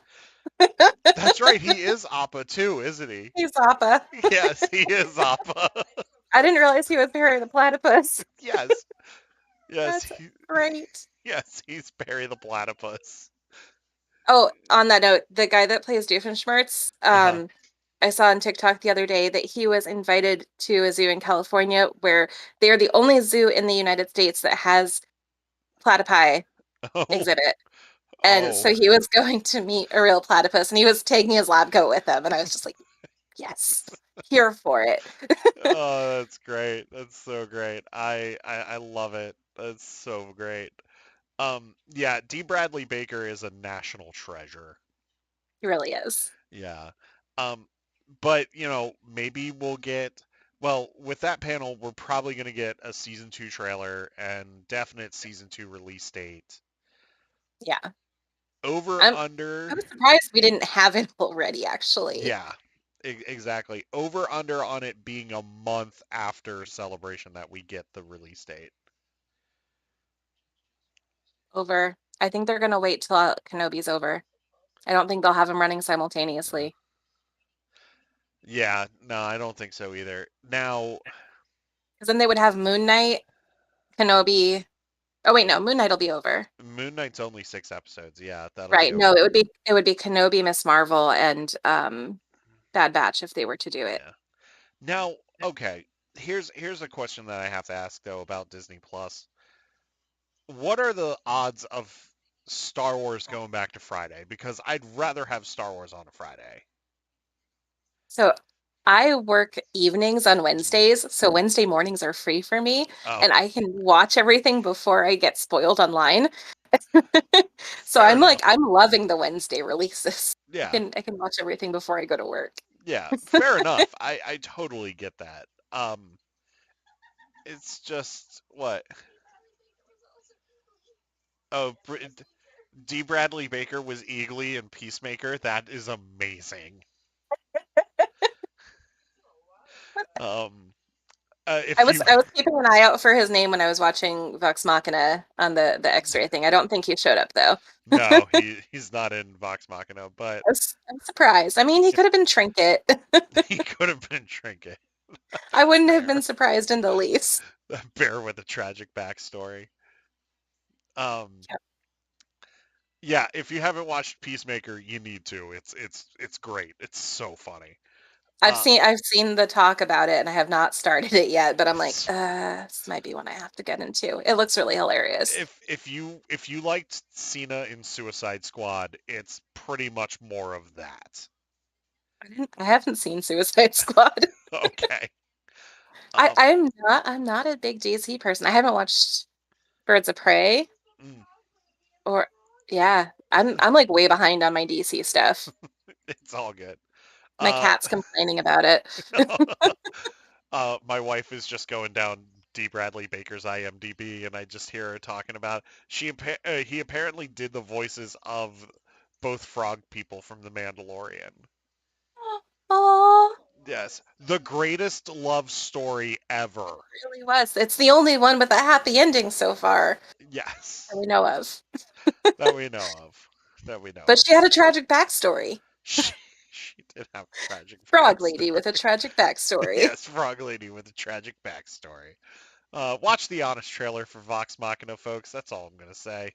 That's right, he is Appa too, isn't he? He's Appa. Yes, he is Appa. I didn't realize he was Perry the Platypus. Yes, yes, That's great. yes, he's Perry the Platypus. Oh, on that note, the guy that plays Doofenshmirtz, Uh-huh. I saw on TikTok the other day that he was invited to a zoo in California where they are the only zoo in the United States that has platypi Oh, exhibit. And oh, so he was going to meet a real platypus and he was taking his lab coat with him. And I was just like, yes, here for it. oh, that's great. That's so great. I love it. That's so great. Yeah, D. Bradley Baker is a national treasure. He really is. Yeah. Um, but maybe we'll get, well, with that panel, we're probably going to get a season 2 trailer and definite season 2 release date. Yeah. Over I'm under, I'm surprised we didn't have it already, actually. yeah, exactly. Over under on it being a month after Celebration that we get the release date. Over. I think they're gonna wait till Kenobi's over. I don't think they'll have them running simultaneously. Yeah, no, I don't think so either. Now, Because then they would have Moon Knight, Kenobi. Oh wait, no, Moon Knight will be over. Moon Knight's only 6 episodes. Yeah, that'll be Right. No, over. it would be Kenobi, Miss Marvel, and Bad Batch if they were to do it. Yeah. Now, okay, here's a question that I have to ask though about Disney Plus. What are the odds of Star Wars going back to Friday? Because I'd rather have Star Wars on a Friday. So I work evenings on Mhm. Wednesdays, so Wednesday mornings are free for me, Oh, and I can watch everything before I get spoiled online. So fair enough. I'm loving the Wednesday releases. I Yeah, can I can watch everything before I go to work. yeah, fair enough. I totally get that. It's just what? Oh, D. Bradley Baker was Eagly in Peacemaker. That is amazing. Um, I if was you I was keeping an eye out for his name when I was watching Vox Machina on the X-ray thing. I don't think he showed up though. No, he's not in Vox Machina, but I'm surprised. I mean, he could have been Trinket. he could have been Trinket. I wouldn't have been Fair. surprised in the least. A bear with a tragic backstory. Um, Yep. yeah, if you haven't watched Peacemaker, you need to. It's great. It's so funny. Uh, I've seen the talk about it and I have not started it yet, but I'm like, it's, this might be one I have to get into. It looks really hilarious. if you liked Cena in Suicide Squad, it's pretty much more of that. I haven't seen Suicide Squad. Okay. I, Um, I'm not I'm not a big DC person. I haven't watched Birds of Prey, Mm, or yeah, I'm like way behind on my DC stuff. it's all good. My Uh, cat's complaining about it. my wife is just going down D. Bradley Baker's IMDb, and I just hear her talking about he apparently did the voices of both frog people from The Mandalorian. Oh, Yes, the greatest love story ever. it really was. It's the only one with a happy ending so far that Yes, we know of. that we know of. That we know But of. she had a tragic backstory. She, she did have a tragic Frog lady with a backstory. tragic backstory. Yes, Frog Lady with a tragic backstory. Watch the Honest trailer for Vox Machina, folks. That's all I'm gonna say.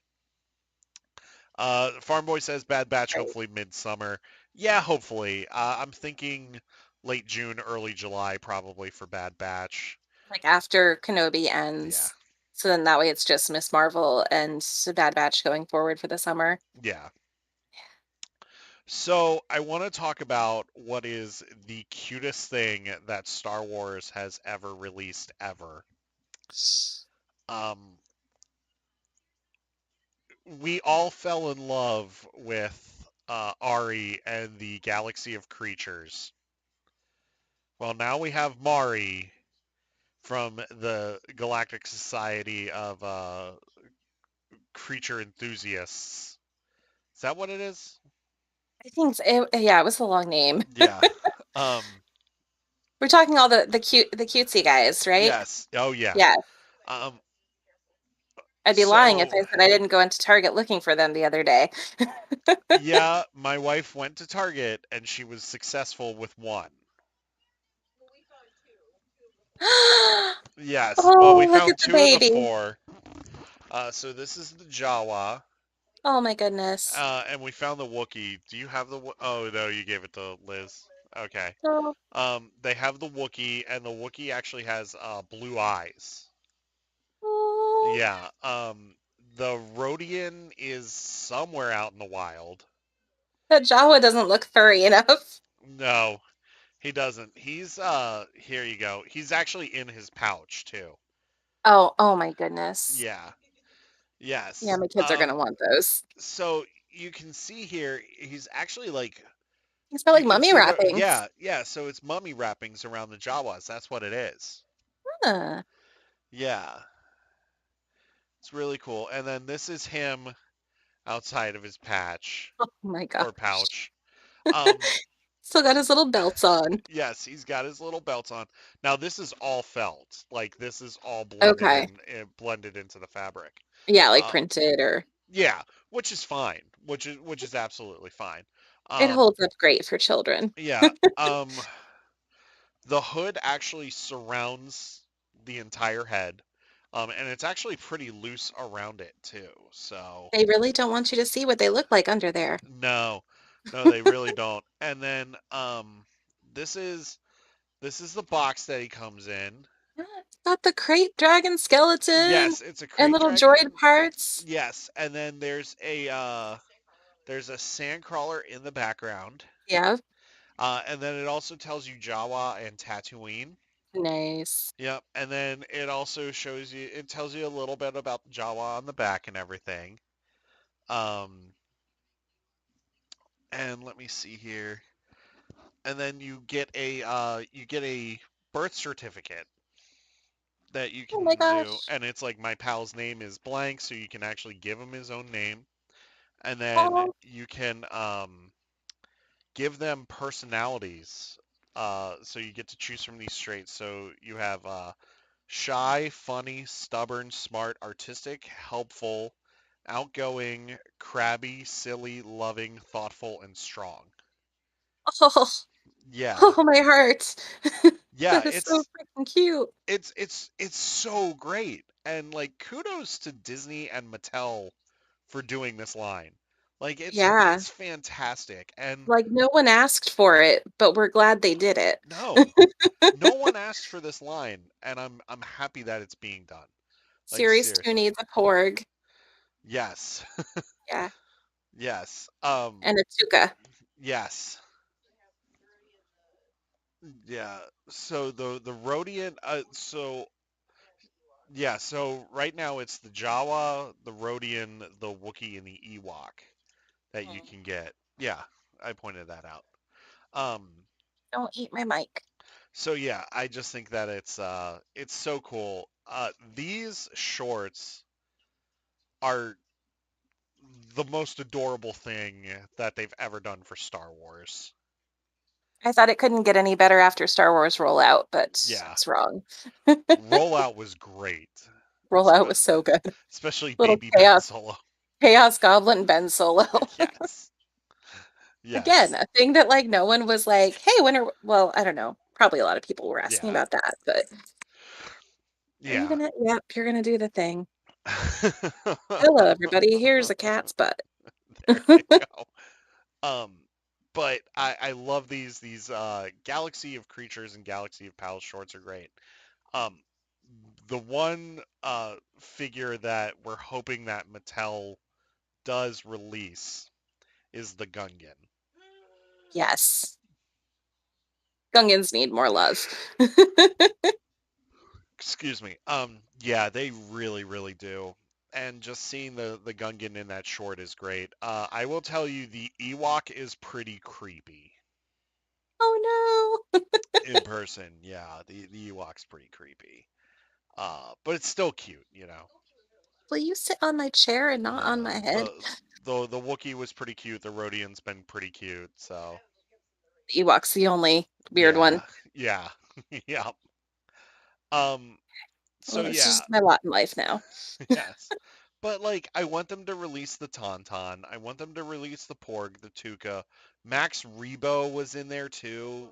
Farm Boy says Bad Batch, Right. hopefully midsummer. Yeah, hopefully. I'm thinking late June, early July, probably for Bad Batch. Like after Kenobi Yeah, ends. So then that way it's just Miss Marvel and Bad Batch going forward for the summer. yeah. So I want to talk about what is the cutest thing that Star Wars has ever released ever. Um, we all fell in love with Ari and the Galaxy of Creatures. Well, now we have Mari from the Galactic Society of Creature Enthusiasts. Is that what it is? I think yeah, it was a long name. Yeah. Um, We're talking all the cutesy guys, right? yes. Oh, yeah. Yeah. Um, I'd be lying if so, I said I didn't go into Target looking for them the other day. yeah, my wife went to Target and she was successful with one. Yes. Well, we Oh, look at found the two of the baby. four. So this is the Jawa. Oh my goodness. And we found the Wookiee. Do you have the? Oh no, you gave it to Liz. Okay. Oh, They have the Wookiee, and the Wookiee actually has blue eyes. oh. Yeah. The Rhodian is somewhere out in the wild. That Jawa doesn't look furry enough. No, he doesn't. He's here you go. He's actually in his pouch too. Oh, oh my goodness. Yeah. Yeah, Yes. my kids are gonna want those. So you can see here, he's actually like He's got you like can mummy see the wrappings. yeah. So it's mummy wrappings around the Jawas. That's what it is. Huh. Yeah. It's really cool. And then this is him outside of his patch Oh my or gosh. pouch. Um, Still got his little belts on. yes, he's got his little belts on. Now this is all felt. Like this is all blended Okay. in, blended into the fabric. Yeah, like Uh, printed or yeah, which is fine. Which is absolutely fine. it Um, holds up great for children. yeah. The hood actually surrounds the entire head. And it's actually pretty loose around it too. So They really don't want you to see what they look like under there. no, no, they really don't. And then this is the box that he comes in. Yeah, it's got the crate dragon skeleton Yes, it's a and crate little dragon. droid parts. Yes, and then there's a sand crawler in the background. Yeah, And then it also tells you Jawa and Tatooine. nice. Yep, and then it also it tells you a little bit about Jawa on the back and everything. Um, and let me see here. And then you get a birth certificate that you Oh my can do, gosh. and it's like my pal's name is blank, so you can actually give him his own name, and then Oh, you can give them personalities. So you get to choose from these traits. So you have shy, funny, stubborn, smart, artistic, helpful, outgoing, crabby, silly, loving, thoughtful, and strong. oh, Yeah. oh my heart. Yeah, That is so freaking cute. it's so great. And like kudos to Disney and Mattel for doing this line. Like Yeah, it's fantastic. And like no one asked for it, but we're glad they did it. no, no one asked for this line, and I'm happy that it's being done. Like Series 2 seriously. needs a Porg. Yes. Yeah, Yes. and a Tuca. Yes. Yeah. So the Rhodian, so Yeah, so right now it's the Jawa, the Rhodian, the Wookiee, and the Ewok that you Mm. can get. Yeah, I pointed that out. Um, Don't eat my mic. so yeah, I just think that it's so cool. These shorts are the most adorable thing that they've ever done for Star Wars. I thought it couldn't get any better after Star Wars Rollout, but I Yeah, was wrong. rollout was great. Rollout Spe- was so good. especially Little Baby Ben Solo. chaos goblin Ben Solo. Yes. Again, Yes. a thing that like no one was like, "Hey, when are?" Well, I don't know. Probably a lot of people were asking Yeah. about that, but are you Yeah. gonna? Yep, you're gonna do the thing. Hello, everybody. Here's a cat's butt. There you go. Um, but I love these Galaxy of Creatures and Galaxy of Pals shorts are great. Um, the one figure that we're hoping that Mattel does release is the Gungan. Yes, Gungans need more love. Excuse me. Yeah, they really, really do. And just seeing the Gungan in that short is great. I will tell you, the Ewok is pretty creepy Oh no! in person. Yeah, the Ewok's pretty creepy. But it's still cute, you know. Will you sit on my chair and not on Yeah. my head? The Wookiee was pretty cute. The Rhodian's been pretty cute. So Ewok's the only weird yeah, one. yeah, yeah. Um. So Well, it's yeah, just my lot in life now. yes. But like, I want them to release the Tauntaun. I want them to release the Porg, the Tuca. Max Rebo was in there too.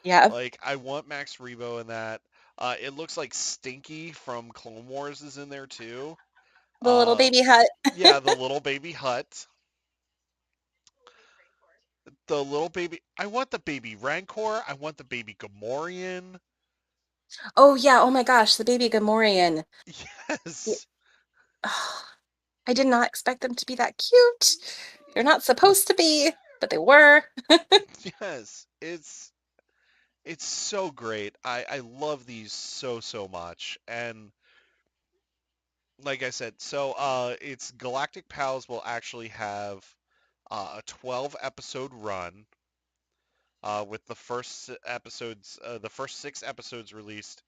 Yeah, Like, I want Max Rebo in that. It looks like Stinky from Clone Wars is in there too. the little baby hut. Yeah, the little baby hut. The little baby. I want the baby Rancor. I want the baby Gamorrean. Oh yeah, oh my gosh, the baby Gamorrean. Yeah. Yes. Oh, I did not expect them to be that cute. They're not supposed to be, but they were. Yes. It's so great. I love these so so much. And like I said, so it's Galactic Pals will actually have a 12 episode run with the first 6 episodes released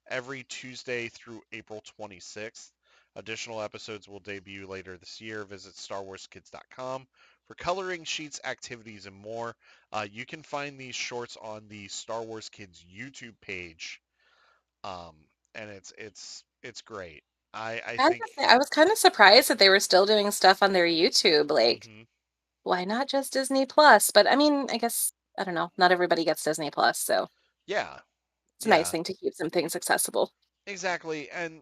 every Tuesday through April 26th. Additional episodes will debut later this year. Visit StarWarsKids.com for coloring sheets, activities, and more. You can find these shorts on the Star Wars Kids YouTube page, um, and it's great. I I have think. to say, I was kind of surprised that they were still doing stuff on their YouTube. Like, Hmm. why not just Disney Plus? But I mean, I guess I don't know. Not everybody gets Disney Plus, so Yeah, it's a nice yeah. thing to keep some things accessible. Exactly. And,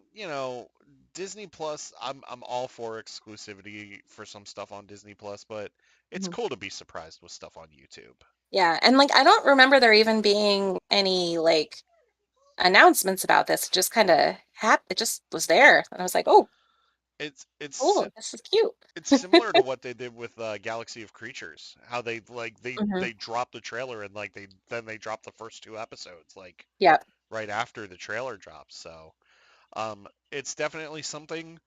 Disney Plus, I'm all for exclusivity for some stuff on Disney Plus, but it's Mhm. cool to be surprised with stuff on YouTube. Yeah, and like I don't remember there even being any like announcements about this. It just kind of happened. It just was there, and I was like, "Oh, It's it's si- cool! This is cute." it's similar to what they did with Galaxy of Creatures, how they like Hmm. they dropped the trailer and like they dropped the first 2 episodes like Yeah. right after the trailer drops. So, it's definitely something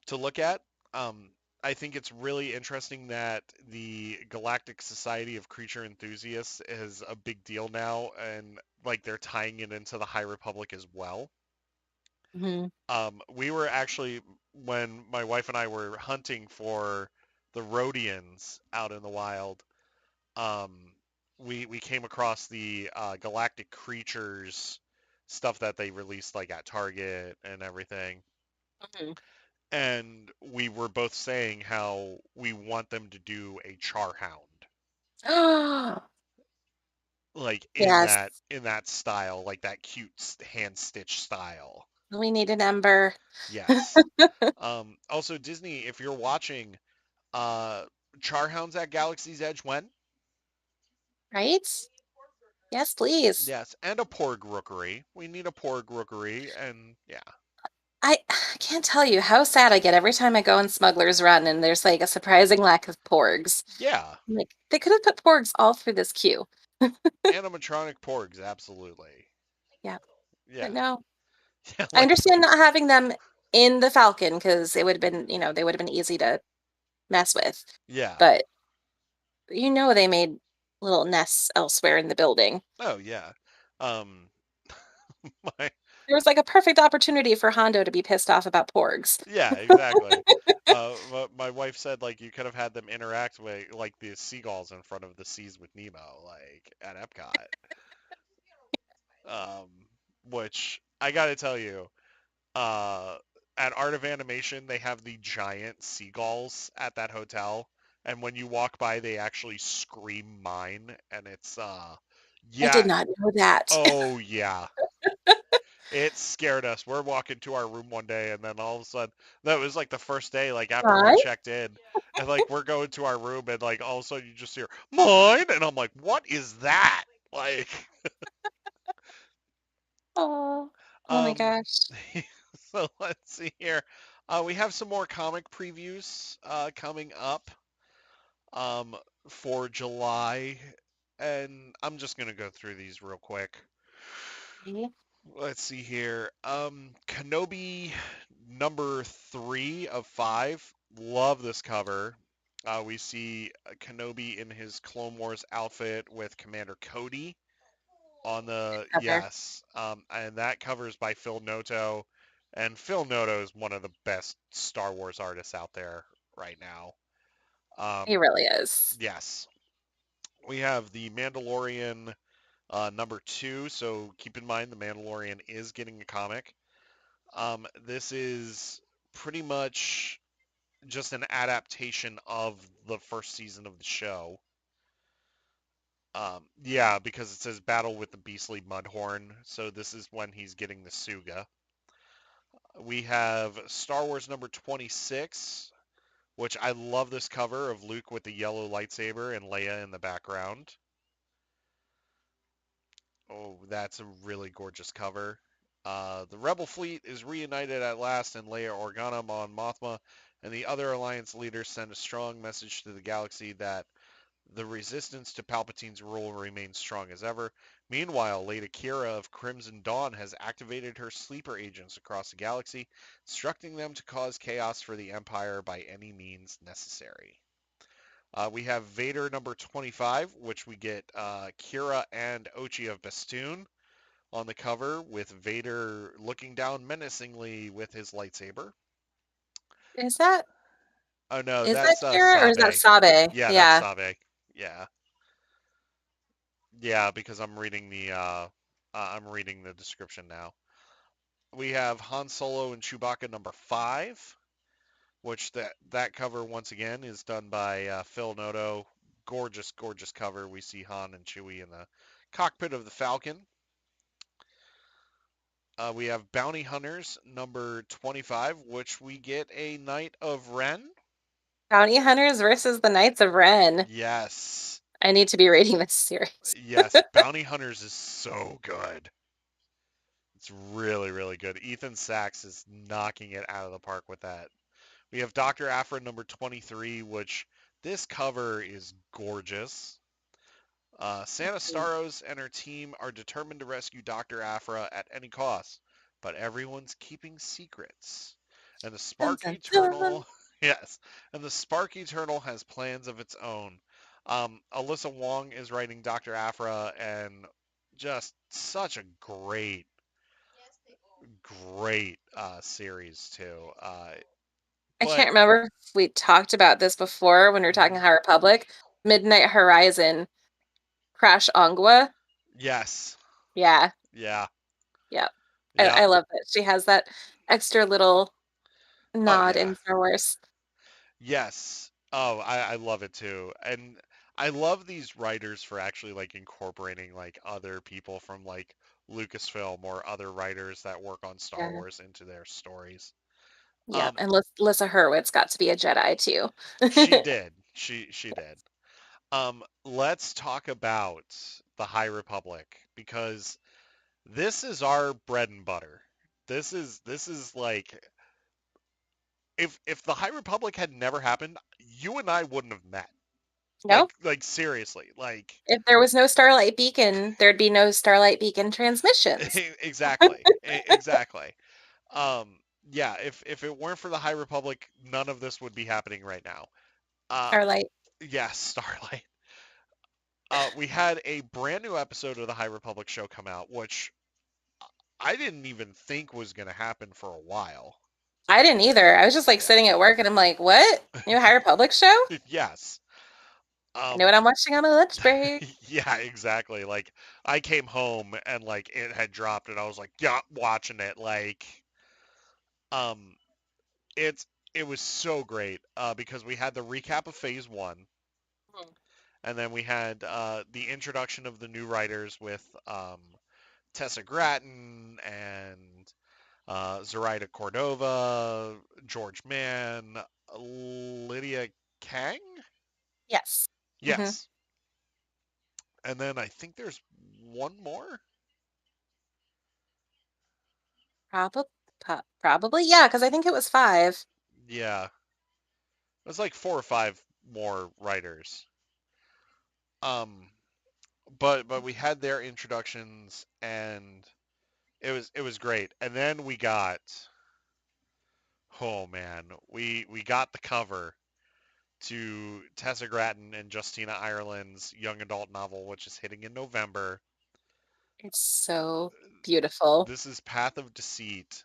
to look at. Um, I think it's really interesting that the Galactic Society of Creature Enthusiasts is a big deal now, and like they're tying it into the High Republic as well. Hmm. We were actually when my wife and I were hunting for the Rhodians out in the wild. Um, we came across the Galactic Creatures stuff that they released like at Target and everything. Hmm. And we were both saying how we want them to do a Charhound, like Yes, in that style, like that cute hand stitch style. we need an ember, Yes. Also, Disney, if you're watching, uh, Charhounds at Galaxy's Edge when? right? Yes, please. Yes, and a Porg Rookery. We need a Porg Rookery, and yeah, I can't tell you how sad I get every time I go on Smuggler's Run and there's like a surprising lack of porgs. yeah, I'm like, they could have put porgs all through this queue. animatronic Porgs, absolutely. Yeah, but Yeah. no. Yeah, I like understand not having them in the Falcon because it would have been, they would have been easy to mess with. yeah. But they made little nests elsewhere in the building. Oh yeah. Um, my There was like a perfect opportunity for Hondo to be pissed off about porgs. Yeah, exactly. My wife said like you could have had them interact with like the seagulls in front of the Seas with Nemo, like at Epcot. Um, which I gotta tell you, uh, at Art of Animation they have the giant seagulls at that hotel, and when you walk by they actually scream mine, and it's I did yeah, not know that. oh yeah. It scared us. We're walking to our room one day, and then all of a sudden, that was like the first day, like after we Right? checked in, and like we're going to our room, and like all of a sudden you just hear mine, and I'm like, what is that? Like, Oh, oh my um, gosh. so let's see here. We have some more comic previews coming up um, for July, and I'm just gonna go through these real quick. Let's see here. Kenobi number 3 of 5. Love this cover. We see Kenobi in his Clone Wars outfit with Commander Cody on the Cover. yes, and that cover is by Phil Noto, and Phil Noto is one of the best Star Wars artists out there right now. He really is. Yes, we have the Mandalorian number 2, so keep in mind the Mandalorian is getting a comic. This is pretty much just an adaptation of the first season of the show. Yeah, because it says battle with the beastly Mudhorn, so this is when he's getting the Suga. We have Star Wars number 26, which I love this cover of Luke with the yellow lightsaber and Leia in the background. Oh, that's a really gorgeous cover. The Rebel fleet is reunited at last, and Leia Organa, Mon Mothma, and the other Alliance leaders send a strong message to the galaxy that the resistance to Palpatine's rule remains strong as ever. Meanwhile, Lady Kira of Crimson Dawn has activated her sleeper agents across the galaxy, instructing them to cause chaos for the Empire by any means necessary. We have Vader number 25, which we get Kira and Ochi of Bastoon on the cover with Vader looking down menacingly with his lightsaber. Is that Oh no, is that that's Kira or is that Sabe. Sabe? Yeah, that's Yeah. Sabe. Yeah, yeah, because I'm reading the description now. We have Han Solo and Chewbacca number 5, which that cover once again is done by Phil Noto. Gorgeous, gorgeous cover. We see Han and Chewie in the cockpit of the Falcon. We have Bounty Hunters number 25, which we get a Knight of Ren. Bounty Hunters versus the Knights of Ren. Yes. I need to be reading this series. Yes, Bounty Hunters is so good. It's really, really good. Ethan Sachs is knocking it out of the park with that. We have Dr. Aphra number 23, which this cover is gorgeous. Santa Staros and her team are determined to rescue Dr. Aphra at any cost, but everyone's keeping secrets. And the Dun, Spark dun, dun. Eternal, yes, and the Spark Eternal has plans of its own. Alyssa Wong is writing Dr. Aphra, and just such a great, great series too. I But can't remember if we talked about this before when we were talking mhm, High Republic. Midnight Horizon, Crash Ongwa. yes, Yeah, yeah, yeah. I yep. love that she has that extra little Oh nod yeah. in Star Wars. Yes. Oh, I love it too. And I love these writers for actually like incorporating like other people from like Lucasfilm or other writers that work on Star Yeah. Wars into their stories. Yep. Um, And Lissa Hurwitz got to be a Jedi too. she did. She did. Let's talk about the High Republic because this is our bread and butter. This is like if the High Republic had never happened, you and I wouldn't have met. No, Like seriously, like if there was no Starlight Beacon, there'd be no Starlight Beacon transmissions. exactly, exactly. Um, yeah, if it weren't for the High Republic, none of this would be happening right now. Uh, Starlight. yeah, Starlight. We had a brand new episode of the High Republic show come out, which I didn't even think was going to happen for a while. I didn't either. I was just like Yeah. sitting at work and I'm like, what? New High Republic show? Yes. I know Um, what I'm watching on my lunch break. yeah, exactly. Like I came home and like it had dropped and I was like, yeah, watching it. Like, um, it's it was so great because we had the recap of Phase One, and then we had the introduction of the new writers with Tessa Gratton and Zoraida Cordova, George Mann, Lydia Kang. Yes. Hmm. Yes, and then I think there's one more. Probably, probably, yeah, because I think it was five. Yeah, there's like four or five more writers. Um, but we had their introductions and it was great. And then we got oh man, we got the cover to Tessa Gratton and Justina Ireland's young adult novel, which is hitting in November. It's so beautiful. This is Path of Deceit,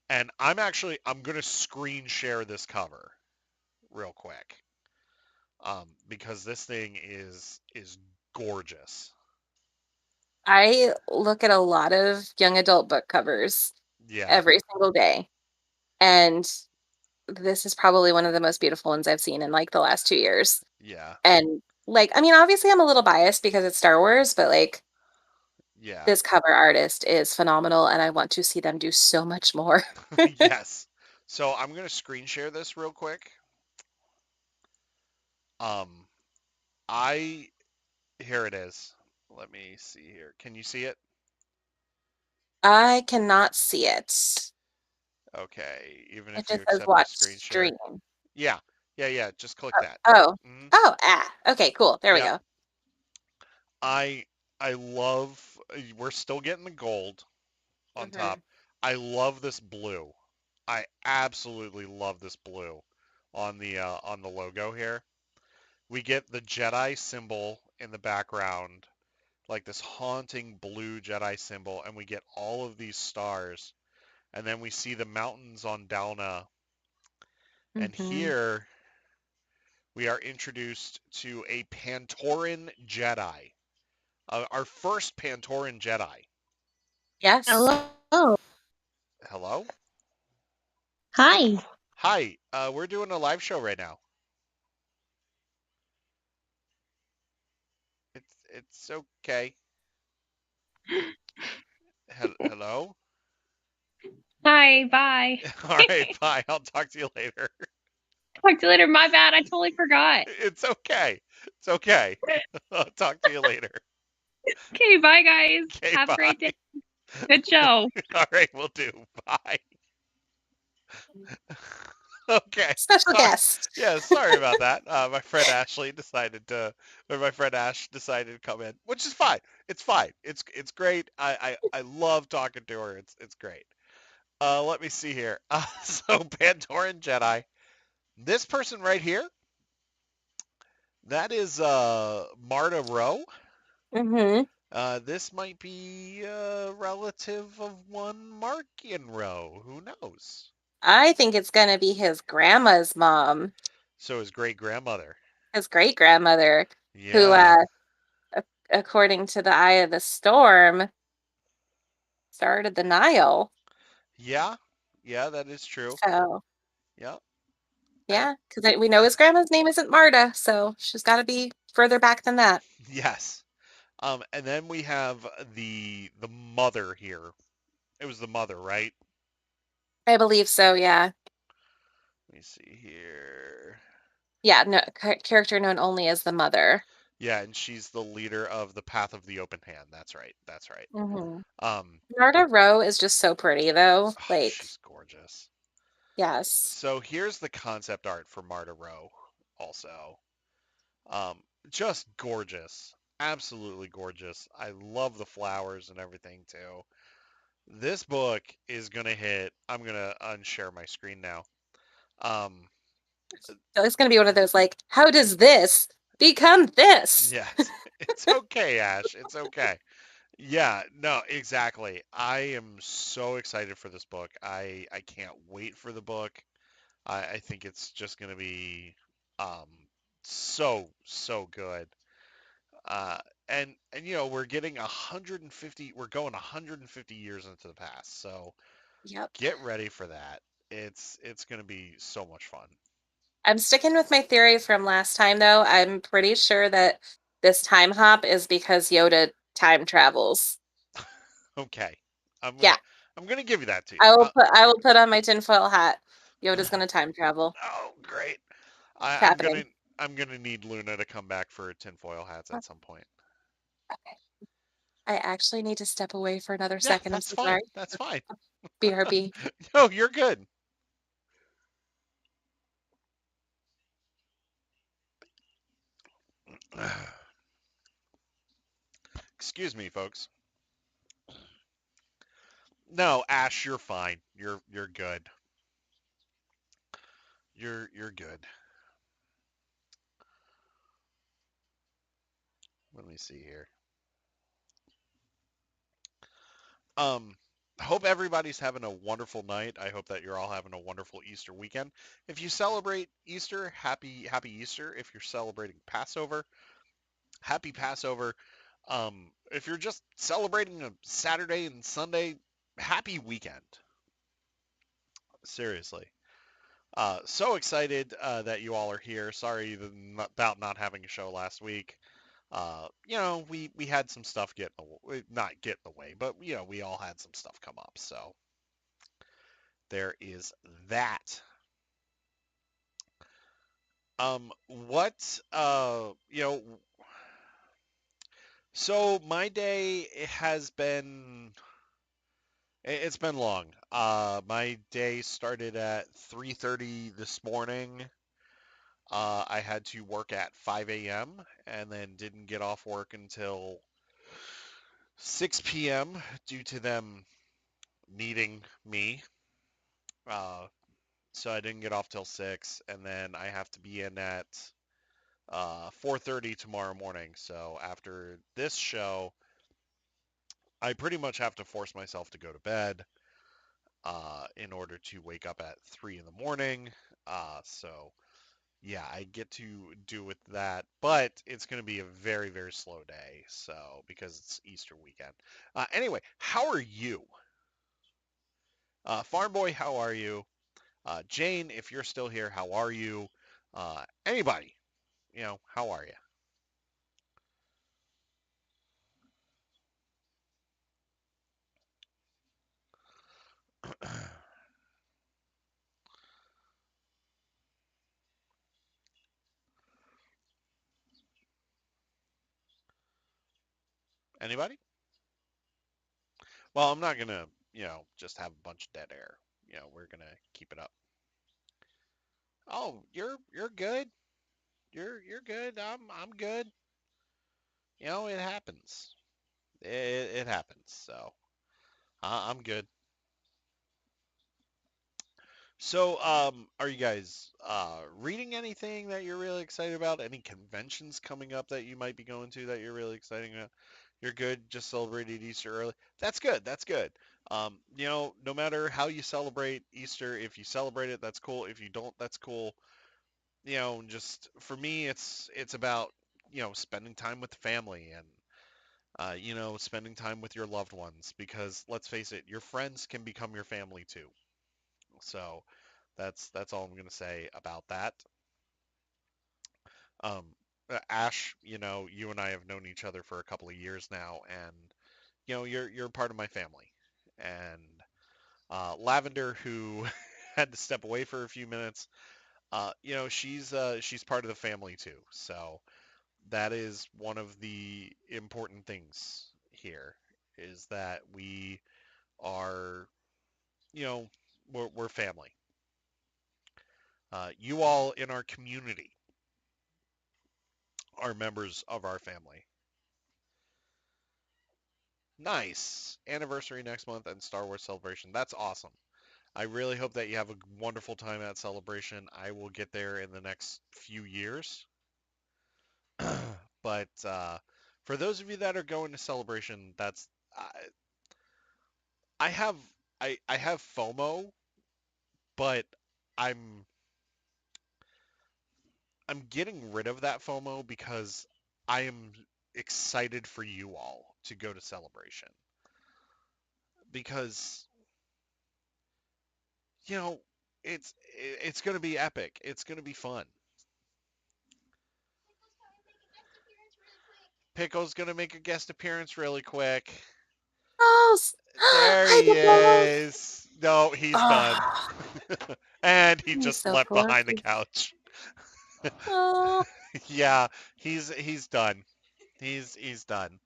and I'm gonna screen share this cover real quick, because this thing is gorgeous. I look at a lot of young adult book covers Yeah, every single day, and this is probably one of the most beautiful ones I've seen in like the last 2 years. yeah, And like, I mean, obviously I'm a little biased because it's Star Wars, but like yeah. this cover artist is phenomenal and I want to see them do so much more. Yes. So I'm gonna screen share this real quick. Um, I here it is. Let me see here. Can you see it? I cannot see it. Okay. Even It if you just says accept the watch screen share. stream. Yeah. Yeah, yeah. Just click Oh, that. oh, Hmm. okay, cool. There we Yep. go. I I love. We're still getting the gold on top. Hmm. I love this blue. I absolutely love this blue on the logo here. We get the Jedi symbol in the background, like this haunting blue Jedi symbol, and we get all of these stars. And then we see the mountains on Dalna. And Hmm. here we are introduced to a Pantoran Jedi, our first Pantoran Jedi. Yes. Hello. Hello? Hi. Hi, we're doing a live show right now. It's okay. Hello? Hi. Bye. All right, bye. I'll talk to you later. Talk to you later. My bad. I totally forgot. It's okay. It's okay. I'll talk to you later. Okay. Bye, guys. Okay, Have a great day. bye. Good show. All right, we'll do. Bye. Okay. Special Sorry. guest. Yeah, sorry about that. My friend Ashley decided to, or my friend Ash decided to come in, which is fine. It's fine. It's great. I love talking to her. It's great. Let me see here. So Pandoran Jedi. This person right here, that is Marta Rowe. Hmm. This might be a relative of one Markian Rowe. Who knows? I think it's gonna be his grandma's mom, So his great grandmother. his great grandmother, who, Yeah. according to the Eye of the Storm, started the Nile. Yeah. Yeah, that is true. So Yeah. And yeah, because we know his grandma's name isn't Marta, so she's got to be further back than that. yes. And then we have the mother here. It was the mother, right? I believe so. Yeah, Let me see here. yeah. No, character known only as the mother. Yeah, and she's the leader of the Path of the Open Hand. That's right. That's right. Hmm. Um, Marta Rowe is just so pretty, though. oh, Like, she's gorgeous. yes. So here's the concept art for Marta Rowe also. Um, just gorgeous. Absolutely gorgeous. I love the flowers and everything too. This book is gonna hit. I'm gonna unshare my screen now. Um, So it's going to be one of those like, how does this become this? yeah, it's okay, Ash. It's okay. Yeah, no, exactly. I am so excited for this book. I can't wait for the book. I think it's just gonna be um so good. Uh, and we're getting 150. We're going 150 years into the past. So Yep. get ready for that. It's gonna be so much fun. I'm sticking with my theory from last time, though. I'm pretty sure that this time hop is because Yoda time travels. Okay, I'm gonna Yeah, I'm gonna give you that to you. I will put on my tinfoil hat. Yoda's gonna time travel. Oh, great. It's I'm happening. gonna need Luna to come back for tinfoil hats at some point. Okay. I actually need to step away for another Yeah, second. I'm that's so fine. sorry. That's fine. BRB. No, you're good. Excuse me, folks. No, Ash, you're fine. You're good. You're good. Let me see here. Um, hope everybody's having a wonderful night. I hope that you're all having a wonderful Easter weekend. If you celebrate Easter, happy Easter. If you're celebrating Passover, happy Passover. If you're just celebrating a Saturday and Sunday, happy weekend. Seriously. So excited that you all are here. Sorry about not having a show last week. We had some stuff not get in the way, but we all had some stuff come up. So there is that. What so my day has been it's been long. My day started at 3:30 this morning. I had to work at 5 a.m. and then didn't get off work until 6 p.m. due to them needing me. Uh, so I didn't get off till 6, and then I have to be in at 4:30 tomorrow morning. So after this show, I pretty much have to force myself to go to bed in order to wake up at 3 in the morning. So yeah, I get to do with that, but it's going to be a very, very slow day. So because it's Easter weekend. Anyway, how are you? Farm Boy, how are you? Jane, if you're still here, how are you? Anybody, how are you? Anybody? Well, I'm not gonna, just have a bunch of dead air. We're gonna keep it up. Oh, you're good. You're good. I'm good. It happens. It happens. So I'm good. So, are you guys reading anything that you're really excited about? Any conventions coming up that you might be going to that you're really excited about? You're good. Just celebrated Easter early. That's good. That's good. No matter how you celebrate Easter, if you celebrate it, that's cool. If you don't, that's cool. Just for me, it's about spending time with the family and spending time with your loved ones because let's face it, your friends can become your family too. So that's all I'm gonna say about that. Um, Ash, you and I have known each other for a couple of years now, and you're part of my family. And Lavender, who had to step away for a few minutes, she's part of the family too. So that is one of the important things here is that we are, you know, we're family. You all in our community are members of our family. Nice. Anniversary next month and Star Wars Celebration. That's awesome. I really hope that you have a wonderful time at Celebration. I will get there in the next few years. But for those of you that are going to Celebration, that's I have I have FOMO, but I'm I'm getting rid of that FOMO because I am excited for you all to go to Celebration because you know it's going to be epic. It's going to be fun. Pickle's going to make a guest appearance really quick. Oh, There hi, he Pickles. is. No, he's done. Oh, And he he's just so left behind the gorgeous. couch. Oh. Yeah, he's done. He's done.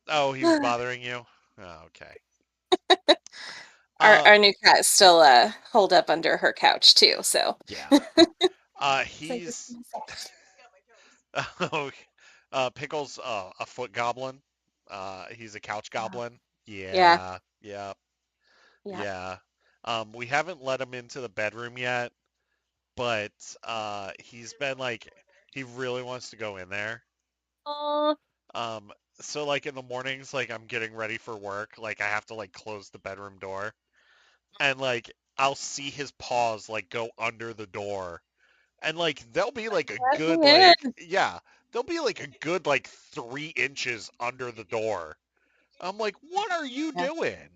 Oh, he was bothering you? Oh, okay. Our new cat is still holed up under her couch too, so Yeah. it's like He's oh, Pickle's a foot goblin. He's a couch goblin. yeah, Yeah, yeah, yeah. yeah. We haven't let him into the bedroom yet, but he's been like he really wants to go in there. Oh, Um, so like in the mornings, like I'm getting ready for work, like I have to like close the bedroom door, and like I'll see his paws like go under the door, and like they'll be like a let good me like in. yeah, they'll be like a good like 3 inches under the door. I'm like, what are you Yeah. doing?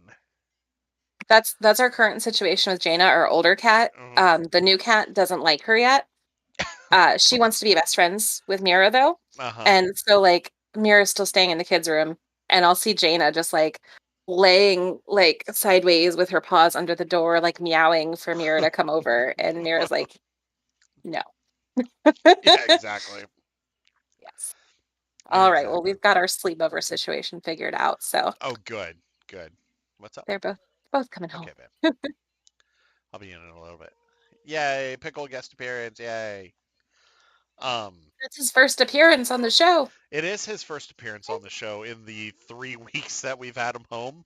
That's our current situation with Jaina, our older cat. Hmm. The new cat doesn't like her yet. She wants to be best friends with Mira though. Uh-huh. And so like Mira's still staying in the kids' room and I'll see Jaina just like laying like sideways with her paws under the door, like meowing for Mira to come over. And Mira's like, no. Yeah, exactly. Yes. All right. Well, Exactly. we've got our sleepover situation figured out. So Oh, good. Good. What's up? they're both coming home. Okay, babe. I'll be in a little bit. Yay, pickle guest appearance. Yay. Um, That's his first appearance on the show. it is his first appearance on the show in the 3 weeks that we've had him home.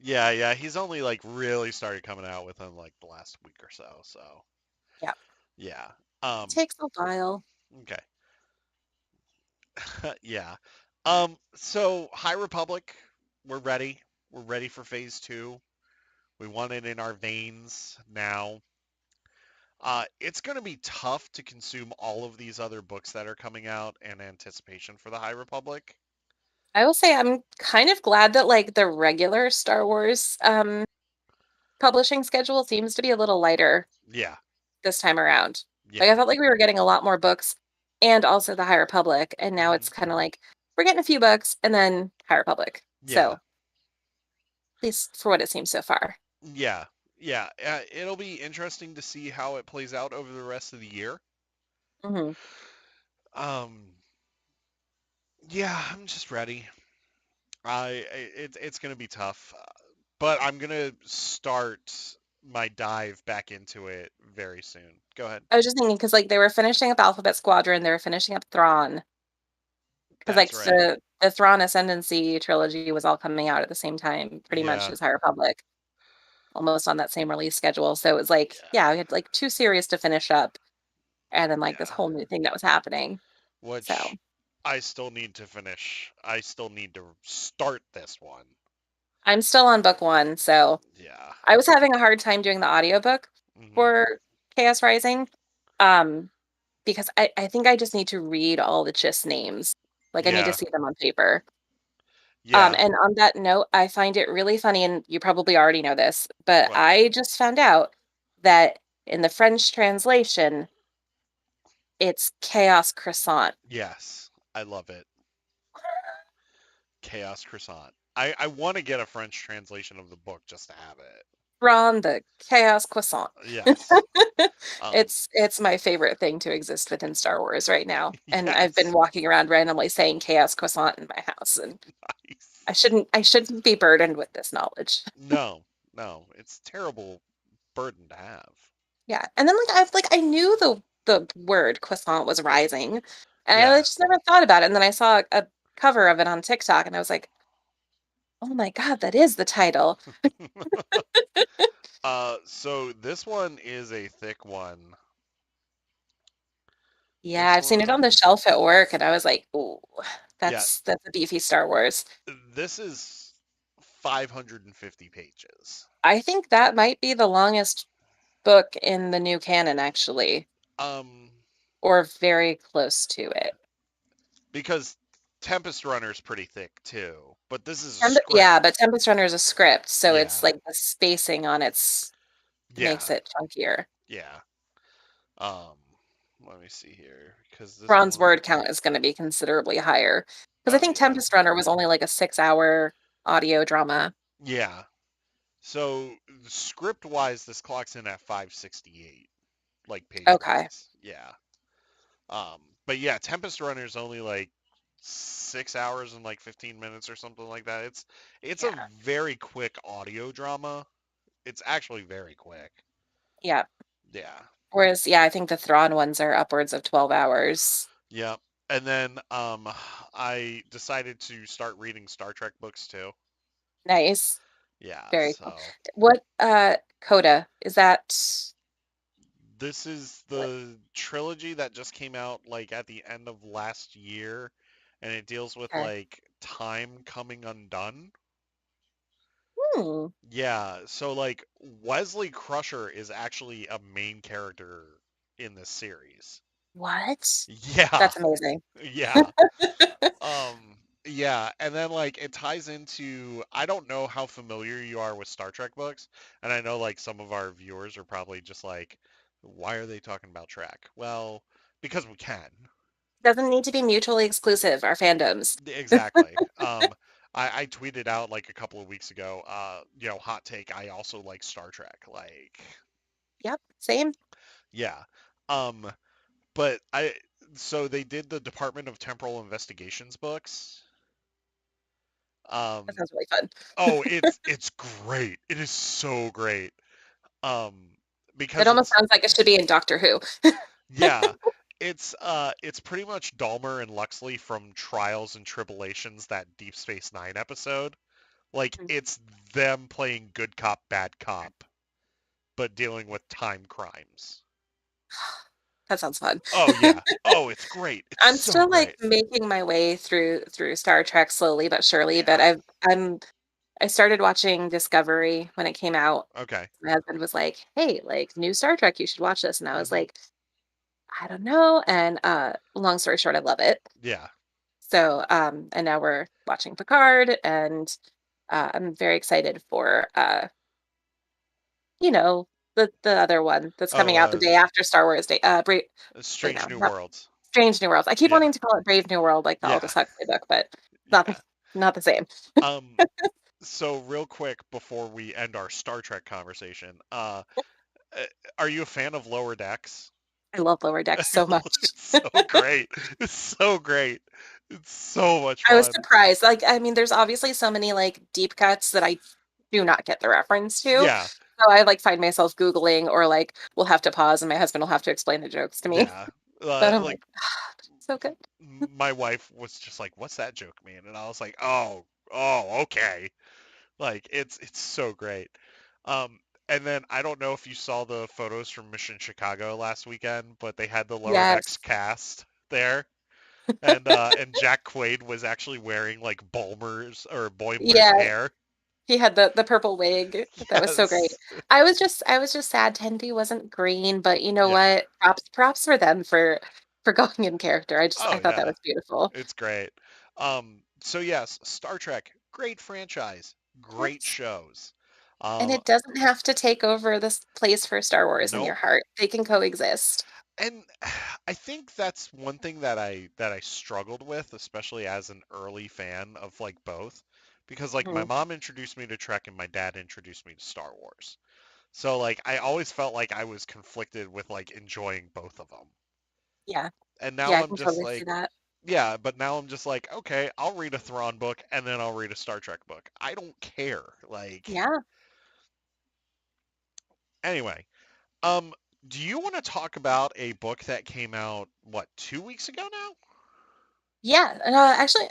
Yeah, yeah, he's only like really started coming out within like the last week or so. So Yeah. yeah. It takes a while. Okay. Yeah. So High Republic, we're ready. We're ready for phase two. We want it in our veins now. It's going to be tough to consume all of these other books that are coming out in anticipation for the High Republic. I will say I'm kind of glad that like the regular Star Wars publishing schedule seems to be a little lighter Yeah, this time around. Like yeah. I felt like we were getting a lot more books and also the High Republic, and now Hmm. it's kind of like we're getting a few books and then High Republic. So Yeah, at least for what it seems so far. yeah, yeah. It'll be interesting to see how it plays out over the rest of the year. Hmm. Um, yeah, I'm just ready. It's gonna be tough, but I'm gonna start my dive back into it very soon. Go ahead. I was just thinking because like they were finishing up Alphabet Squadron, they were finishing up Thrawn because like That's right. the Thrawn Ascendancy trilogy was all coming out at the same time, pretty much Yeah, as High Republic, almost on that same release schedule. So it was like, yeah, yeah, we had like two series to finish up, and then like this yeah. whole new thing that was happening. So Which I still need to finish. I still need to start this one. I'm still on book one. So Yeah. I was having a hard time doing the audiobook Hmm. for Chaos Rising. Um, because I think I just need to read all the Chiss names. Like I need to Yeah. see them on paper. Yeah. And on that note, I find it really funny, and you probably already know this, but What? I just found out that in the French translation, it's Chaos Croissant. Yes. I love it. Chaos Croissant. I want to get a French translation of the book just to have it. Ron the Chaos Croissant. Yes. Um. It's my favorite thing to exist within Star Wars right now. And I've been Yes. walking around randomly saying Chaos Croissant in my house, and Nice. I shouldn't be burdened with this knowledge. No. No. It's a terrible burden to have. Yeah. And then I knew the word croissant was rising. And I Yeah. just never thought about it. And then I saw a cover of it on TikTok and I was like, oh my God, that is the title. So this one is a thick one. Yeah, This I've seen it on the one, shelf at work and I was like, ooh, yeah, that's a beefy Star Wars. this is 550 pages. I think that might be the longest book in the new canon, actually, Um, or very close to it. because Tempest Runner's pretty thick too, but this is a Yeah, but script. Tempest Runner is a script, so it's Yeah, like the spacing on it's yeah, makes it chunkier. yeah. Um, Let me see here because this Ron's one, word count is going to be considerably higher because I oh think yeah, Tempest Runner was only like a 6 hour audio drama. yeah. So script wise, this clocks in at 568, like page Okay. wise. Yeah. But yeah, Tempest Runner is only like 6 hours and like 15 minutes or something like that. It's a Yeah. very quick audio drama. It's actually very quick. Yeah. Yeah. Whereas, yeah, I think the Thrawn ones are upwards of 12 hours. Yeah. And then I decided to start reading Star Trek books too. Nice. Yeah, Very cool. so What Coda is that? this is What? the trilogy that just came out like at the end of last year, and it deals with Okay. like time coming undone. Hmm. Yeah, so like Wesley Crusher is actually a main character in this series. What? Yeah, That's amazing. yeah. Yeah, and then like it ties into I don't know how familiar you are with Star Trek books, and I know like some of our viewers are probably just like, why are they talking about Trek? Well, because we can. Doesn't need to be mutually exclusive, our fandoms. Exactly. I tweeted out like a couple of weeks ago, hot take, I also like Star Trek. Like, Yep, same. yeah. Um, but so they did the Department of Temporal Investigations books. That Um, sounds really fun. oh, it's great. It is so great. Um, It because almost it's sounds like it should be in Doctor Who. yeah, it's pretty much Dahmer and Luxley from Trials and Tribulations, that Deep Space Nine episode. Like it's them playing good cop, bad cop, but dealing with time crimes. That sounds fun. Oh yeah. Oh, it's great. It's I'm so still like great. making my way through Star Trek slowly but surely, but Yeah. I started watching Discovery when it came out. Okay. My husband was like, "Hey, like new Star Trek, you should watch this." And I was Mhm. like, "I don't know." And long story short, I love it. Yeah. So, and now we're watching Picard, and I'm very excited for you know, the other one that's Oh, coming out the day after Star Wars Day. Wait, Strange no, New not Worlds. Strange New Worlds. I keep Yeah. wanting to call it Brave New World, like the Yeah. Aldous Huxley book, but it's not Yeah. not the same. Um, so real quick before we end our Star Trek conversation, uh, are you a fan of Lower Decks? I love Lower Decks so much. It's so great. It's so great. It's so much I was fun. surprised. Like, I mean, there's obviously so many like deep cuts that I do not get the reference to. Yeah. So I like find myself Googling or like we'll have to pause and my husband will have to explain the jokes to me. Yeah. But I'm Like like, so good. my wife was just like, "What's that joke mean?" And I was like, "Oh, oh, okay." Like it's so great. Um, and then I don't know if you saw the photos from Mission Chicago last weekend, but they had the Lower Decks Yes. cast there. And Jack Quaid was actually wearing like Bulmer's or Boimler's Yeah, hair. he had the purple wig. That was so great. Yes. I was just sad Tendy wasn't green, but you know Yeah. what? Props for them for going in character. I Oh thought that yeah. was beautiful. It's great. So yes, Star Trek, great franchise, great Yes. shows. And Um, it doesn't have to take over this place for Star Wars in your nope. heart. They can coexist. And I think that's one thing that I struggled with, especially as an early fan of like both, because like my Mhm. mom introduced me to Trek and my dad introduced me to Star Wars. So like I always felt like I was conflicted with like enjoying both of them. Yeah. And Yeah, now I I'm can just totally see like, that. yeah, but now I'm just like, okay, I'll read a Thrawn book and then I'll read a Star Trek book. I don't care. Like Yeah. anyway, um Do you want to talk about a book that came out, what, 2 weeks ago now? Yeah, actually,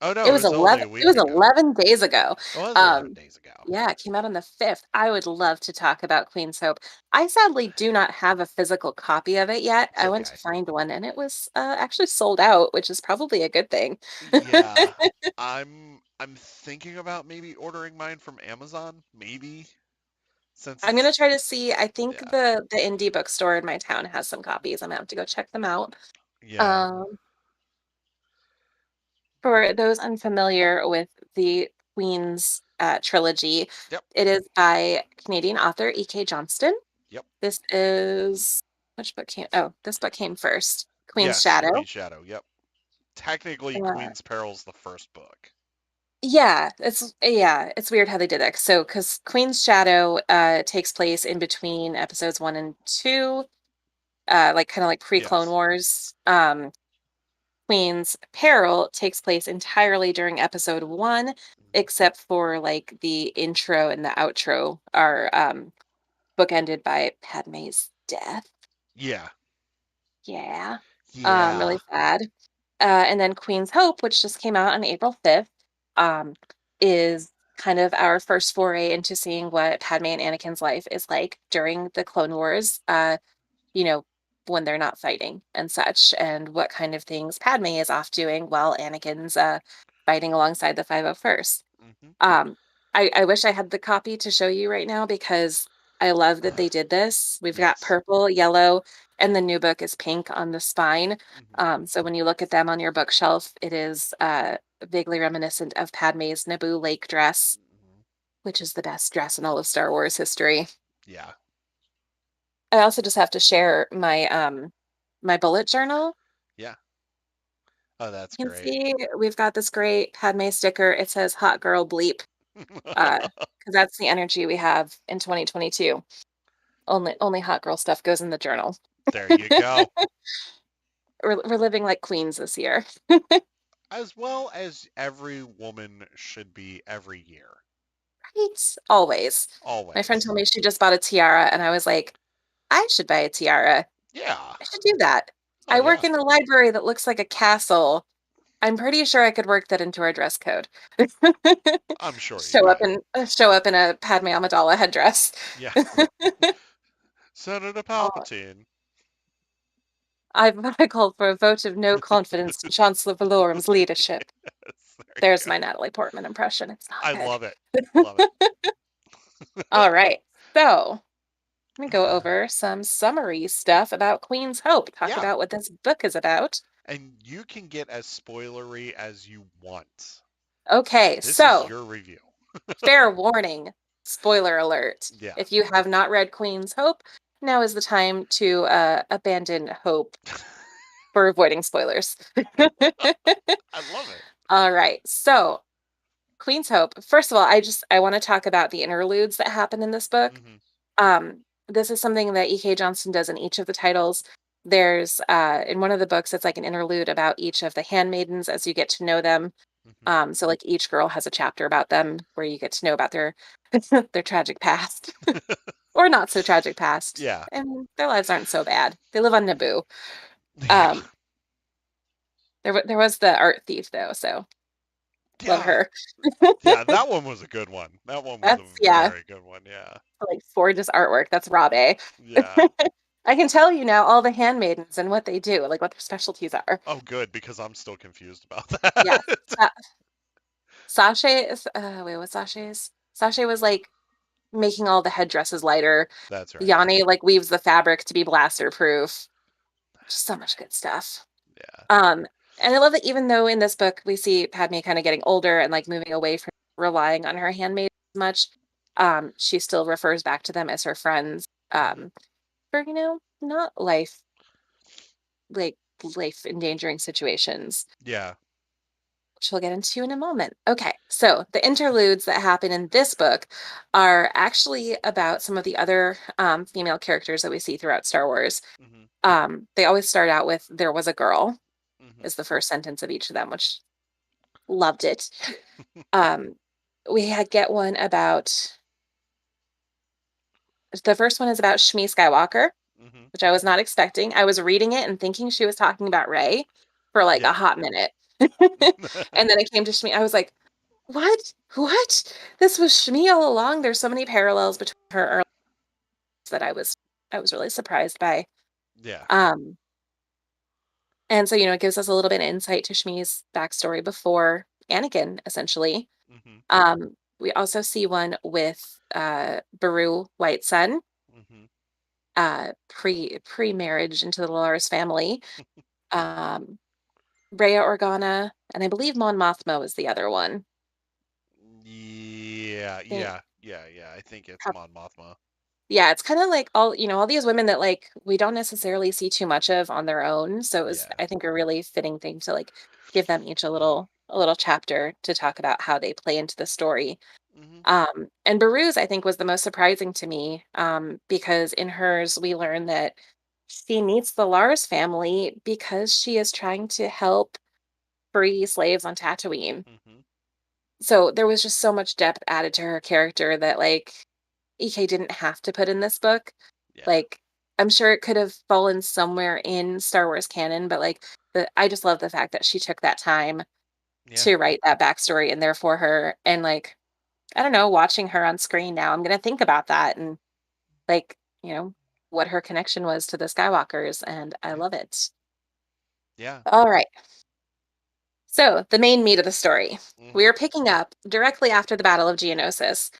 Oh no, it it was was only 11, a it week was ago. 11 days ago. It was 11 Um, days ago. yeah, it came out on the 5th. I would love to talk about Queen's Hope. I sadly do not have a physical copy of it yet. It's I went to okay. find one and it was actually sold out, which is probably a good thing. Yeah, I'm thinking about maybe ordering mine from Amazon, maybe, since I'm gonna it's try to see. I think yeah, the indie bookstore in my town has some copies. I'm gonna have to go check them out. yeah, Um, for those unfamiliar with the Queen's trilogy, yep, it is by Canadian author E.K. Johnston. yep, This is which book came? Oh, this book came first. Queen's yes, Shadow. Queen's Shadow, yep. Technically, Uh, Queen's Peril's the first book. it's weird how they did that. So, because Queen's Shadow takes place in between episodes 1 and 2, like kind of like pre-Clone Yes. Wars. Queen's Peril takes place entirely during episode 1, Mhm. except for like the intro and the outro are bookended by Padme's death. Yeah, Yeah. yeah, Really sad. And then Queen's Hope, which just came out on April 5th, um, is kind of our first foray into seeing what Padme and Anakin's life is like during the Clone Wars, you know, when they're not fighting and such, and what kind of things Padme is off doing while Anakin's fighting alongside the 501st. hmm Um, I wish I had the copy to show you right now because I love that they did this. We've got yes. purple, yellow, and the new book is pink on the spine. hmm So when you look at them on your bookshelf, it is vaguely reminiscent of Padme's Naboo Lake dress, hmm which is the best dress in all of Star Wars history. Yeah, I also just have to share my bullet journal. yeah. Oh, that's You can great. see we've got this great Padme sticker. It says "Hot Girl Bleep," because that's the energy we have in 2022. Only hot girl stuff goes in the journal. There you go. We're living like queens this year. As well as every woman should be every year. Right? Always. My friend Always. told me she just bought a tiara, and I was like, I should buy a tiara. Yeah. I should do that. Oh, I work yeah. in a library that looks like a castle. I'm pretty sure I could work that into our dress code. I'm sure you Show up could. in show up in a Padme Amidala headdress. Yeah. Senator Oh, Palpatine. I called for a vote of no confidence to Chancellor Valorum's leadership. Yes, there you There's go. my Natalie Portman impression. It's not I good. love it. Love it. All right. So let me go over some summary stuff about Queen's Hope. Talk Yeah. about what this book is about. And you can get as spoilery as you want. Okay, This is so your review. fair warning, spoiler alert. Yeah. If you have not read Queen's Hope, now is the time to abandon hope for avoiding spoilers. I love it. All right. So, Queen's Hope. First of all, I want to talk about the interludes that happen in this book. hmm This is something that E.K. Johnston does in each of the titles. There's in one of the books, it's like an interlude about each of the handmaidens as you get to know them. hmm So like each girl has a chapter about them where you get to know about their their tragic past or not so tragic past, Yeah. and their lives aren't so bad. They live on Naboo. Yeah. Um, there was the art thief though, so love Yeah. her. Yeah. That one was a good one. That one was a That's yeah, very good one. Yeah. like gorgeous artwork. That's Rabe. Yeah. I can tell you now all the handmaidens and what they do, like what their specialties are. Oh, good, because I'm still confused about Yes. that. Sashay is wait, what's Sashay's? Sashay was like making all the headdresses lighter. That's right. Yanni like weaves the fabric to be blaster proof. Just so much good stuff. Yeah. Um, and I love that even though in this book we see Padme kind of getting older and like moving away from relying on her handmaid much, she still refers back to them as her friends. hmm For not like life endangering situations, Yeah. which we'll get into in a moment. Okay, so the interludes that happen in this book are actually about some of the other female characters that we see throughout Star Wars. hmm They always start out with "There was a girl" hmm is the first sentence of each of them, which loved it. Um, we had get one about the first one is about Shmi Skywalker, Hmm. which I was not expecting. I was reading it and thinking she was talking about Rey for like a Yeah. hot minute. And then it came to Shmi. I was like, what? What? This was Shmi all along. There's so many parallels between her early that I was really surprised by. Yeah. Um, and so, it gives us a little bit of insight to Shmi's backstory before Anakin, essentially. Hmm. We also see one with Beru White Sun, Hmm. pre-marriage into the Lars family. Um, Rhea Organa, and I believe Mon Mothma is the other one. Yeah. I think Yeah. Yeah. Yeah. I think it's prob- Mon Mothma. yeah, it's kind of like all these women that like we don't necessarily see too much of on their own. So it was, Yeah. I think, a really fitting thing to like give them each a little chapter to talk about how they play into the story. Hmm. And Beru's, I think, was the most surprising to me, because in hers, we learn that she meets the Lars family because she is trying to help free slaves on Tatooine. Hmm. So there was just so much depth added to her character that, like, EK didn't have to put in this book. Yeah. Like, I'm sure it could have fallen somewhere in Star Wars canon, but like, I just love the fact that she took that time Yeah. to write that backstory in there for her, and like, I don't know, watching her on screen now, I'm gonna think about that and like, what her connection was to the Skywalkers, and I Yeah. love it. Yeah. All right. So, the main meat of the story. We Hmm. are picking up directly after the Battle of Geonosis.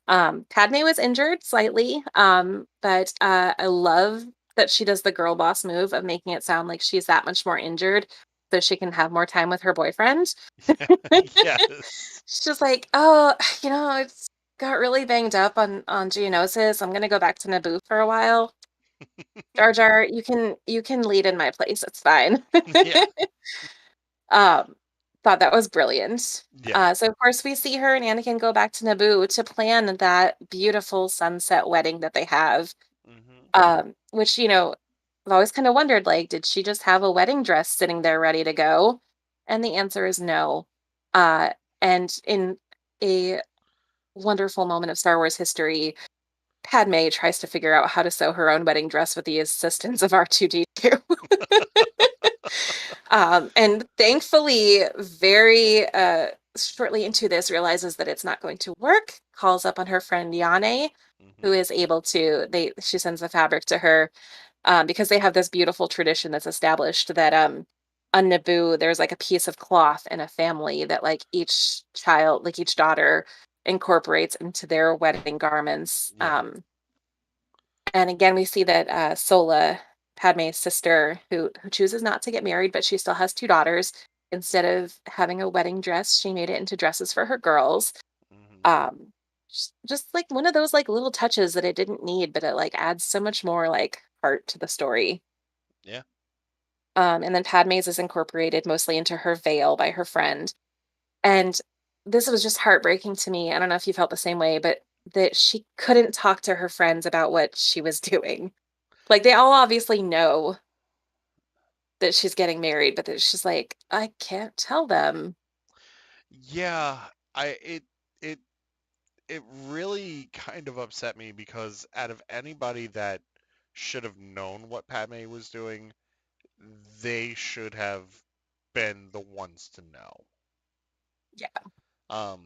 Padme was injured slightly, but I love that she does the girl boss move of making it sound like she's that much more injured so she can have more time with her boyfriend. Yes. She's just like, oh, it's got really banged up on Geonosis. I'm gonna go back to Naboo for a while. Jar Jar, you can lead in my place. It's fine. Yeah. Um, thought that was brilliant. Yeah. So of course we see her and Anakin go back to Naboo to plan that beautiful sunset wedding that they have. Hmm. Which, I've always kind of wondered, like, did she just have a wedding dress sitting there ready to go? And the answer is no. Uh, and in a wonderful moment of Star Wars history, Padme tries to figure out how to sew her own wedding dress with the assistance of R2D2. And thankfully, very shortly into this, realizes that it's not going to work, calls up on her friend Yane, who Hmm. is able to, she sends the fabric to her, because they have this beautiful tradition that's established that on Naboo, there's like a piece of cloth in a family that like each child, like each daughter, incorporates into their wedding garments. Yeah. And again, we see that Sola, Padme's sister, who chooses not to get married, but she still has two daughters. Instead of having a wedding dress, she made it into dresses for her girls. Hmm. Um, just like one of those like little touches that it didn't need, but it like adds so much more like heart to the story. Yeah. And then Padme's is incorporated mostly into her veil by her friend. And this was just heartbreaking to me. I don't know if you felt the same way, but that she couldn't talk to her friends about what she was doing. Like, they all obviously know that she's getting married, but that she's like, I can't tell them. Yeah. I it it really kind of upset me because out of anybody that should have known what Padme was doing, they should have been the ones to know. Yeah. Um,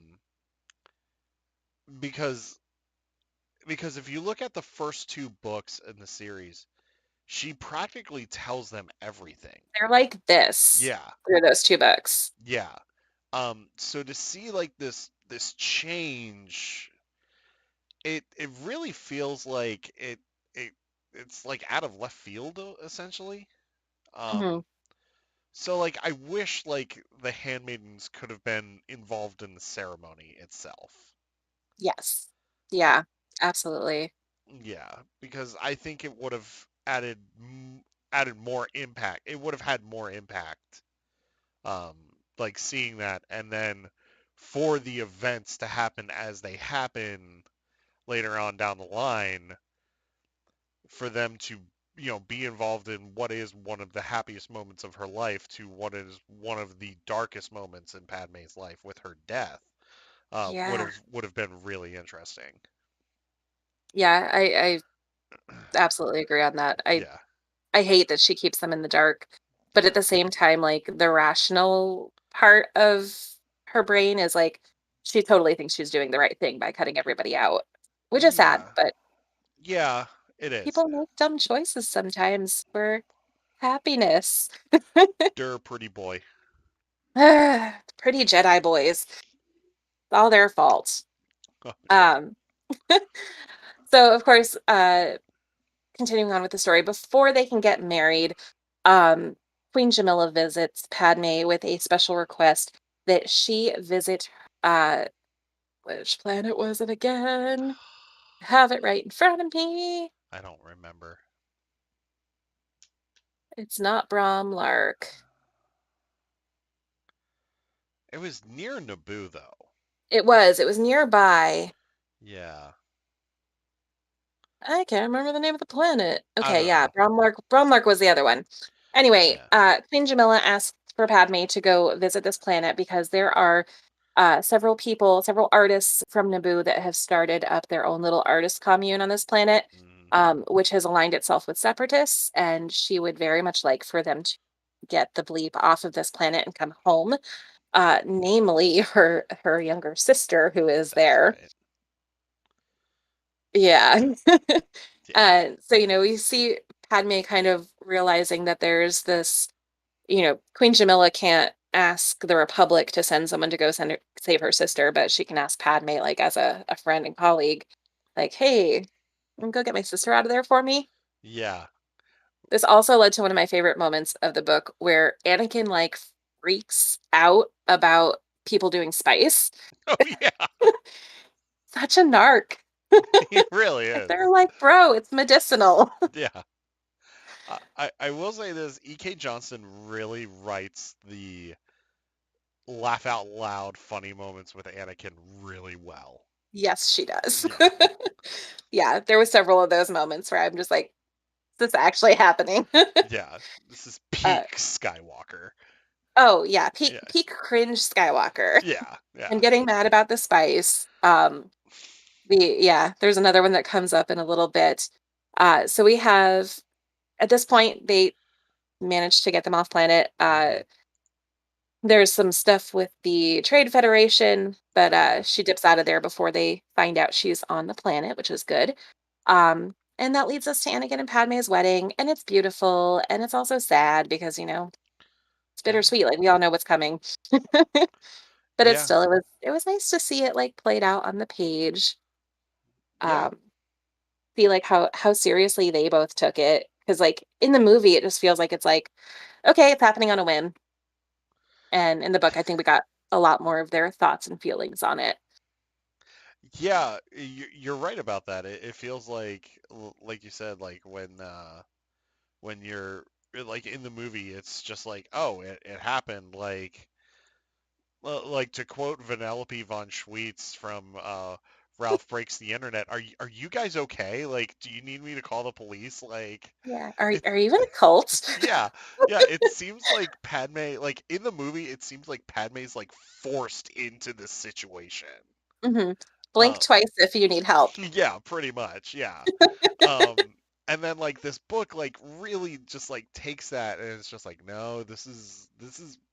because if you look at the first two books in the series, she practically tells them everything. They're like this Yeah, through those two books. yeah. So to see like this change, it really feels like it's like out of left field essentially. Hmm. Um, so like I wish like the handmaidens could have been involved in the ceremony itself. Yes. Yeah, absolutely. Yeah, because I think it would have added more impact. It would have had more impact. Um, like seeing that, and then for the events to happen as they happen later on down the line, for them to be involved in what is one of the happiest moments of her life to what is one of the darkest moments in Padme's life with her death, Yeah. would have been really interesting. Yeah, I absolutely agree on that. Yeah. I hate that she keeps them in the dark, but at Yeah. the same time, like the rational part of her brain is like she totally thinks she's doing the right thing by cutting everybody out, which is sad, Yeah. but Yeah, it is. people make dumb choices sometimes for happiness. Durr, pretty boy. Pretty Jedi boys. It's all their fault. Oh, yeah. Um, so of course, continuing on with the story, before they can get married, um, Queen Jamila visits Padme with a special request that she visit which planet was it again? Have it right in front of me. I don't remember. It's not Bromlark. It was near Naboo, though. It was nearby. Yeah. I can't remember the name of the planet. I Okay, don't yeah, know. Bromlark was the other one. Anyway, Yeah. Queen Jamila asked for Padme to go visit this planet because there are several people, several artists from Naboo that have started up their own little artist commune on this planet, Mm. which has aligned itself with separatists, and she would very much like for them to get the bleep off of this planet and come home. Namely her younger sister who is That's there. right. Yeah. Yeah. So, we see Padme kind of realizing that there's this, Queen Jamila can't ask the Republic to send someone to go save her sister, but she can ask Padme, like, as a friend and colleague, like, hey, go get my sister out of there for me. Yeah. This also led to one of my favorite moments of the book where Anakin, like, freaks out about people doing spice. Oh, yeah. Such a narc. He really is. They're like, bro, it's medicinal. Yeah. I will say this, E.K. Johnston really writes the laugh out loud funny moments with Anakin really well. Yes, she does. Yeah. Yeah, there was several of those moments where I'm just like, "Is this actually happening?" Yeah. This is Uh, peak Skywalker. oh yeah, peak Yeah. peak cringe Skywalker. Yeah. And Yeah. getting mad about the spice. There's another one that comes up in a little bit. So we have at this point they managed to get them off planet. Hmm. There's some stuff with the Trade Federation, but Yeah. she dips out of there before they find out she's on the planet, which is good. And that leads us to Anakin and Padme's wedding, and it's beautiful, and it's also sad because, it's Yeah. bittersweet. Like we all know what's coming. But Yeah. it was nice to see it like played out on the page. Yeah. Um, see like how seriously they both took it. Because like in the movie, it just feels like it's like, okay, it's happening on a whim. And in the book, I think we got a lot more of their thoughts and feelings on it. Yeah, you're right about that. It feels like you said, like when you're like in the movie, it's just like, oh, it happened. Like to quote Vanellope von Schweetz from Ralph Breaks the Internet, are you guys okay? Like, do you need me to call the police? Like, Yeah. Are it, are you in a cult? yeah, yeah. It seems like Padme, like in the movie, it seems like Padme's like forced into this situation. Hmm. Blink Uh, twice if you need help. yeah, pretty much, yeah. Um, and then like this book like really just like takes that and it's just like, no, this is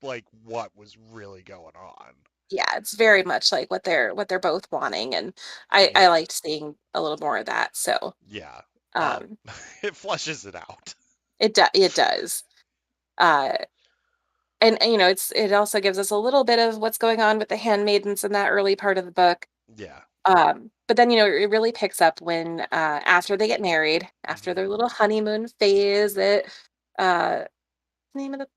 like what was really going on. Yeah, it's very much like what they're both wanting, and I Yeah, liked seeing a little more of that. So yeah. Um, um, it fleshes it out. it does. Uh, and it also gives us a little bit of what's going on with the handmaidens in that early part of the book. Yeah. But then it really picks up when after they get married, after Hmm. their little honeymoon phase at uh name of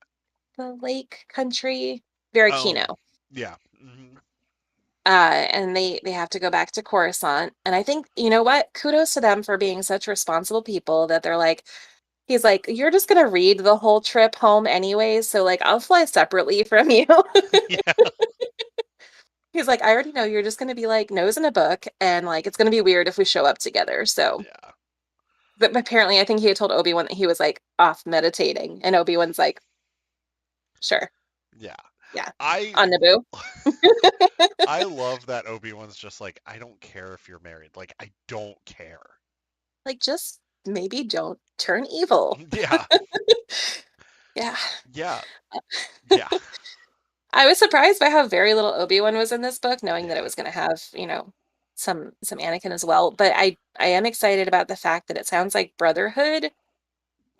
the lake country, Oh, Kino. yeah. Hmm. And they have to go back to Coruscant. And I think, you know what? Kudos to them for being such responsible people that they're like, he's like, you're just gonna read the whole trip home anyways, so like I'll fly separately from you. Yeah, He's like, I already know you're just gonna be like nose in a book, and like it's gonna be weird if we show up together. So, yeah, but apparently, I think he had told Obi-Wan that he was like off meditating, and Obi-Wan's like, sure. yeah. Yeah. I On Naboo. I love that Obi-Wan's just like, I don't care if you're married. Like, I don't care. Like, just maybe don't turn evil. Yeah. Yeah. Yeah. Yeah. I was surprised by how very little Obi-Wan was in this book, knowing that it Yeah. was going to have, some Anakin as well. But I am excited about the fact that it sounds like Brotherhood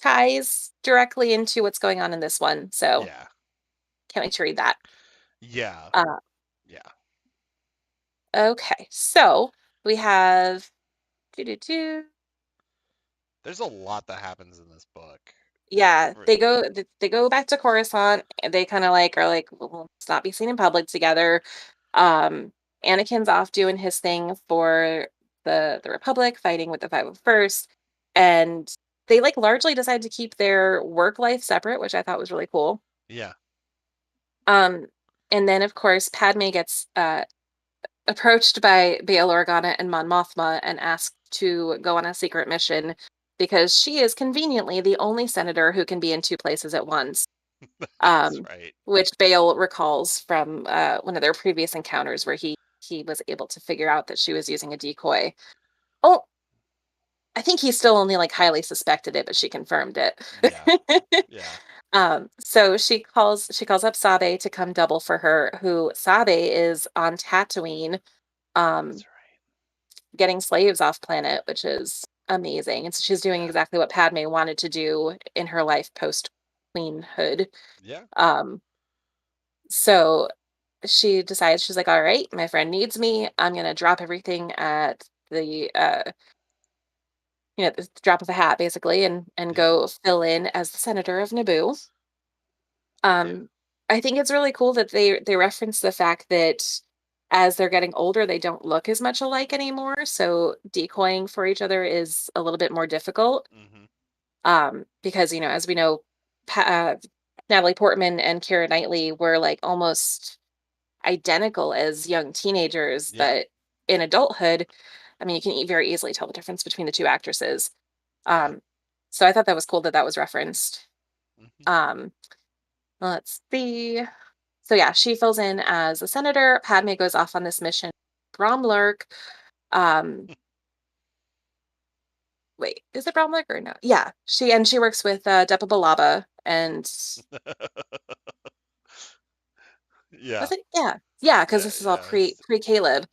ties directly into what's going on in this one. So Yeah. can't wait to read that. Yeah. Uh, Yeah. okay, so we have doo-doo-doo. There's a lot that happens in this book. Yeah, Right. they go back to Coruscant. And they kind of are like, well, let's not be seen in public together. Um, Anakin's off doing his thing for the Republic, fighting with the 501st, and they largely decide to keep their work life separate, which I thought was really cool. Yeah. Um, and then of course Padme gets approached by Bail Organa and Mon Mothma and asked to go on a secret mission because she is conveniently the only senator who can be in two places at once. That's Um, right. which Bail recalls from one of their previous encounters where he was able to figure out that she was using a decoy. Oh, I think he still only highly suspected it, but she confirmed it. Yeah. Yeah. So she calls up Sabe to come double for her, who Sabe is on Tatooine, um, That's right. getting slaves off planet, which is amazing. And so she's doing Yeah. exactly what Padme wanted to do in her life post queenhood. Yeah. Um, so she decides, she's like, all right, my friend needs me. I'm gonna drop everything at the drop of a hat, basically, and Yeah. go fill in as the senator of Naboo. Yeah. Um, I think it's really cool that they reference the fact that as they're getting older, they don't look as much alike anymore. So decoying for each other is a little bit more difficult. Mm-hmm. Because as we know, Natalie Portman and Keira Knightley were almost identical as young teenagers, Yeah. but in adulthood, I mean, you can very easily tell the difference between the two actresses. Yeah. Um, so I thought that was cool that that was referenced. Mm-hmm. Um, let's see. So yeah, she fills in as a senator. Padme goes off on this mission. Bromlark. Um, wait, is it Bromlark or no? Yeah, she works with Depa Balaba, and Yeah. was it? Yeah, because Yeah. this is all Yeah. pre Caleb.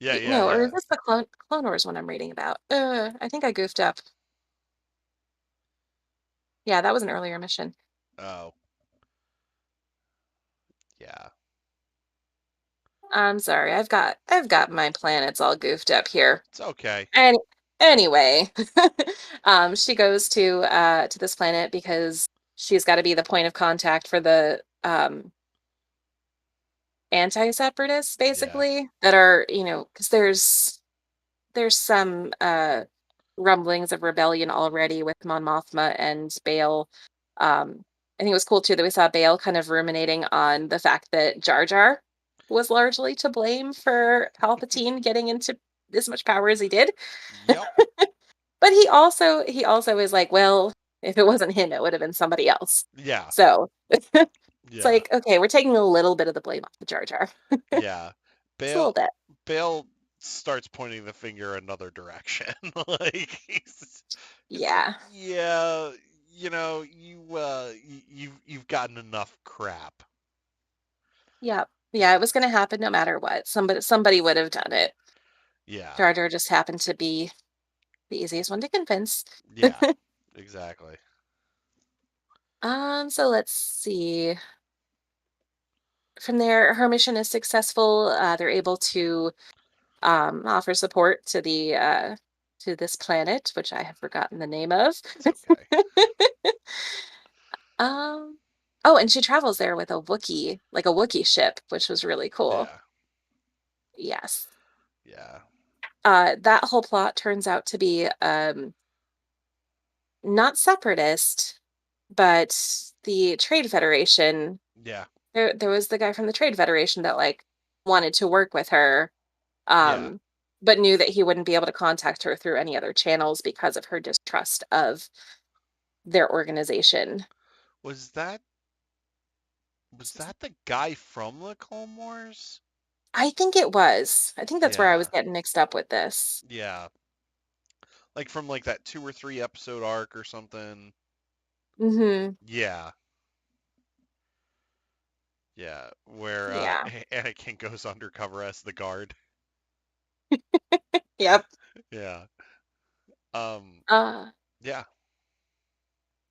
Yeah. Yeah. No, or Yeah. is this the Clone Wars one I'm reading about? I think I goofed up. Yeah, that was an earlier mission. Oh. Yeah. I'm sorry. I've got my planets all goofed up here. It's okay. And anyway, she goes to this planet because she's got to be the point of contact for the anti-separatists, Yeah. basically, that are, because there's some rumblings of rebellion already with Mon Mothma and Bail. I think it was cool too that we saw Bail kind of ruminating on the fact that Jar Jar was largely to blame for Palpatine getting into as much power as he did. Yep. But he also is like, well, if it wasn't him, it would have been somebody else. Yeah. So it's Yeah. like, okay, we're taking a little bit of the blame off the Jar Jar. Yeah. Just a little Bale bit. Bale starts pointing the finger another direction. Like it's like, Yeah. yeah, you've gotten enough crap. Yeah. Yeah, it was gonna happen no matter what. Somebody would have done it. Yeah. Jar Jar just happened to be the easiest one to convince. Yeah. Exactly. So let's see. From there, her mission is successful. They're able to offer support to this planet, which I have forgotten the name of. It's okay. Um, oh, and she travels there with a Wookiee, like a Wookiee ship, which was really cool. Yeah. Yes. Yeah. That whole plot turns out to be not separatist, but the Trade Federation. Yeah. There was the guy from the Trade Federation that wanted to work with her, Yeah. um, but knew that he wouldn't be able to contact her through any other channels because of her distrust of their organization. Was that Was that the guy from the Clone Wars? I think it was. I think that's where I was Yeah. getting mixed up with this. Yeah. Like from like that 2 or 3 episode arc or something. Mm-hmm. Yeah. Yeah. Where Yeah. Anakin goes undercover as the guard. Yep. Yeah. Um. Uh, Yeah.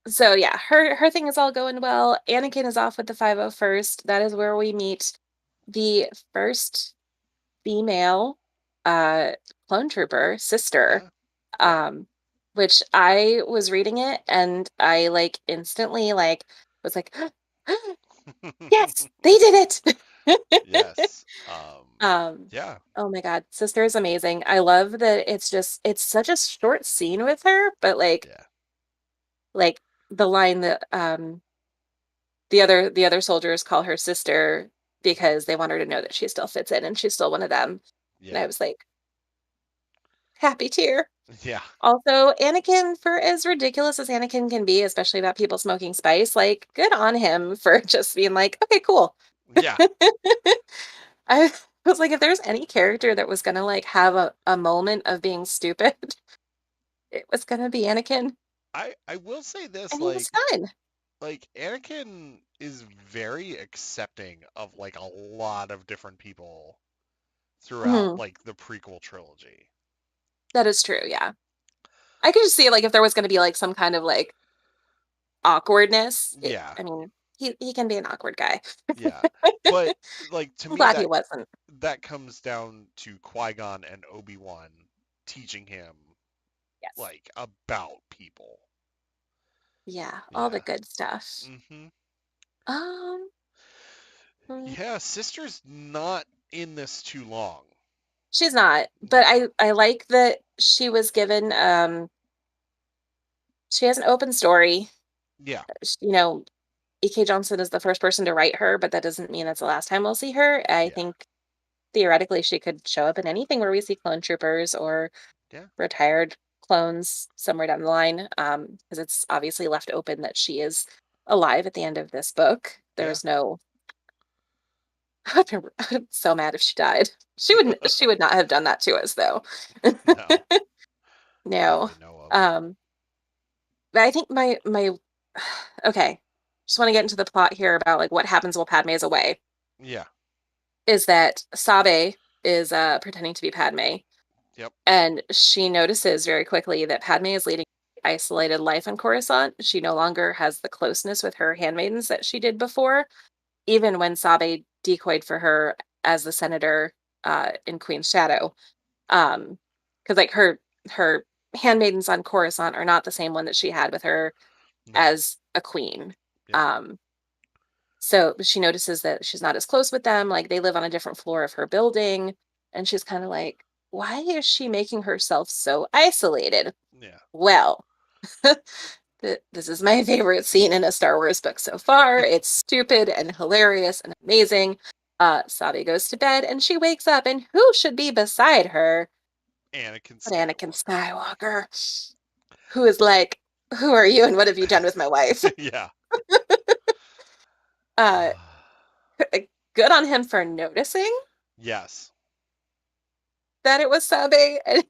so yeah, her thing is all going well. Anakin is off with the 501st. That is where we meet the first female uh clone trooper sister. Yeah. Yep. Um, which I was reading it and I like instantly like was like, yes, they did it. Yes. Um, Yeah. oh my God, sister is amazing. I love that it's such a short scene with her, but Yeah. like the line that the other soldiers call her sister because they want her to know that she still fits in and she's still one of them. And I Yeah. was like, happy tear. Yeah. Also, Anakin, for as ridiculous as Anakin can be, especially about people smoking spice, like, good on him for just being like, okay, cool. Yeah. I was like, if there's any character that was gonna like have a moment of being stupid, it was gonna be Anakin. I will say this, And he was fun. like Anakin is very accepting of like a lot of different people throughout Mhm. like the prequel trilogy. That is true, yeah. I could just see like if there was gonna be like some kind of like awkwardness. Yeah. I mean, he can be an awkward guy. Yeah. But like to I'm me glad he wasn't. that comes down to Qui-Gon and Obi-Wan teaching him Yes. like about people. Yeah, all the Yeah. good stuff. Mhm. Um, mm, Yeah, sister's not in this too long. she's not, but No. I like that she was given she has an open story. Yeah. You know, E.K. Johnson is the first person to write her, but that doesn't mean it's the last time we'll see her. I Yeah. think theoretically she could show up in anything where we see clone troopers or Yeah. retired clones somewhere down the line, because it's obviously left open that she is alive at the end of this book. Yeah. There's no I'm so mad if she died. She would not have done that to us though. No. That No. we know of. Um, but I think my okay. Just want to get into the plot here about like what happens while Padme is away. Yeah. Is that Sabe is pretending to be Padme, Yep. and she notices very quickly that Padme is leading an isolated life in Coruscant. She no longer has the closeness with her handmaidens that she did before, even when Sabe decoyed for her as the senator in Queen's Shadow. Because like her handmaidens on Coruscant are not the same one that she had with her No. as a queen. Yep. So she notices that she's not as close with them. Like they live on a different floor of her building, and she's kind of like, why is she making herself so isolated? Yeah. Well, this is my favorite scene in a Star Wars book so far. It's stupid and hilarious and amazing. Sabi goes to bed and she wakes up, and who should be beside her Anakin but Anakin Skywalker. Skywalker, who is like, who are you and what have you done with my wife? Yeah. Uh, good on him for noticing Yes. that it was Sabe, Yeah.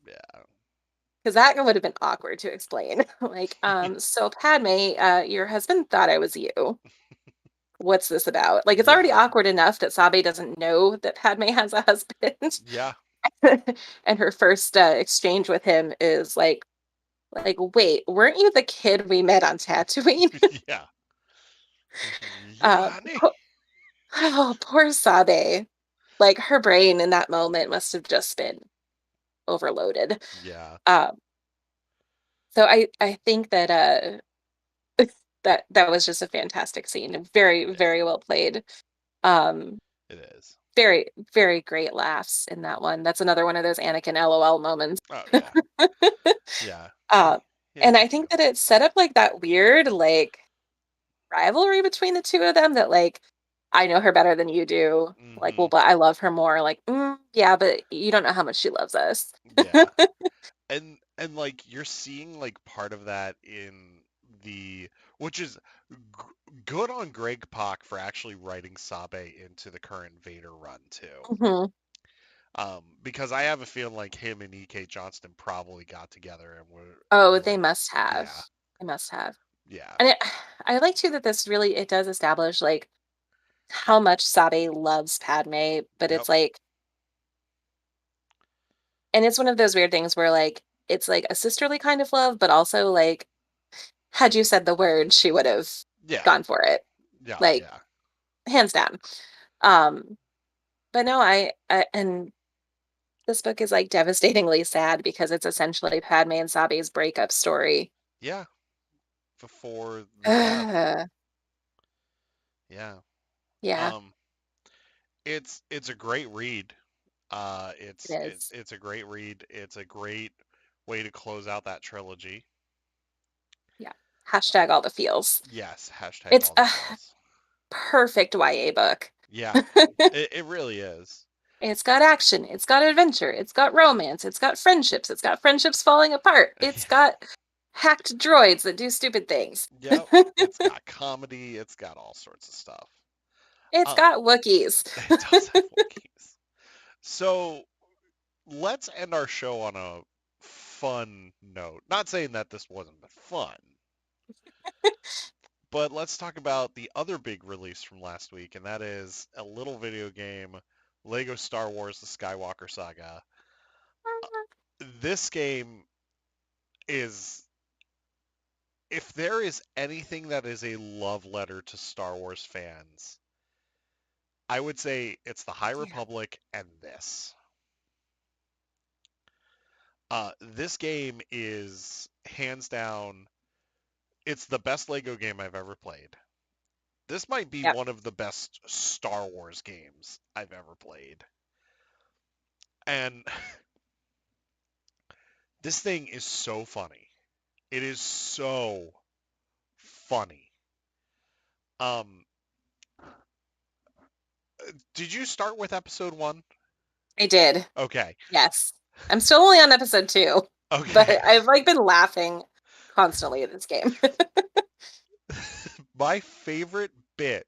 because that would have been awkward to explain. Like, so Padme, your husband thought I was you. What's this about? Like, it's already Yeah. awkward enough that Sabe doesn't know that Padme has a husband. Yeah. And her first exchange with him is like, wait, weren't you the kid we met on Tatooine? Yeah. uh, Yeah, honey. oh, poor Sabe. Like her brain in that moment must have just been overloaded. Yeah. Um, so I think that that was just a fantastic scene. Very, Yeah. very well played. Um, It is. very, very great laughs in that one. That's another one of those Anakin LOL moments. Oh yeah. Yeah. uh, He and has a I few. think that it's set up like that weird like rivalry between the two of them that like I know her better than you do. Like, well, Mhm. but I love her more. Like, yeah, but you don't know how much she loves us. Yeah. And like you're seeing like part of that in the which is good on Greg Pak for actually writing Sabe into the current Vader run too. Mhm. Because I have a feeling like him and E.K. Johnston probably got together and Oh, were they like, must have. yeah, They must have. yeah, And I like too that this really it does establish like how much Sabe loves Padme, but yep, it's like, and it's one of those weird things where like it's like a sisterly kind of love, but also like had you said the word, she would have yeah, gone for it, yeah, like yeah, hands down. Um, but no, I and this book is like devastatingly sad because it's essentially Padme and Sabe's breakup story. yeah. Before the death, Ugh, yeah. yeah, Um, it's a great read. it is. It's a great read. It's a great way to close out that trilogy. Yeah. Hashtag all the feels. Yes, hashtag It's all the a feels. perfect YA book. Yeah, it really is. It's got action, it's got adventure, it's got romance, it's got friendships falling apart, it's got hacked droids that do stupid things. Yep, it's got comedy. It's got all sorts of stuff. It's Uh, got Wookiees. it does have Wookiees. So let's end our show on a fun note. Not saying that this wasn't fun, but let's talk about the other big release from last week, and that is a little video game, Lego Star Wars: The Skywalker Saga. This game is, if there is anything that is a love letter to Star Wars fans, I would say it's the High Yeah. Republic and this. This game is hands down, it's the best Lego game I've ever played. This might be Yep. one of the best Star Wars games I've ever played. And this thing is so funny. It is so funny. Um, did you start with episode 1? I did. Okay. Yes. I'm still only on episode 2, but Okay. I've like been laughing constantly at this game. My favorite bit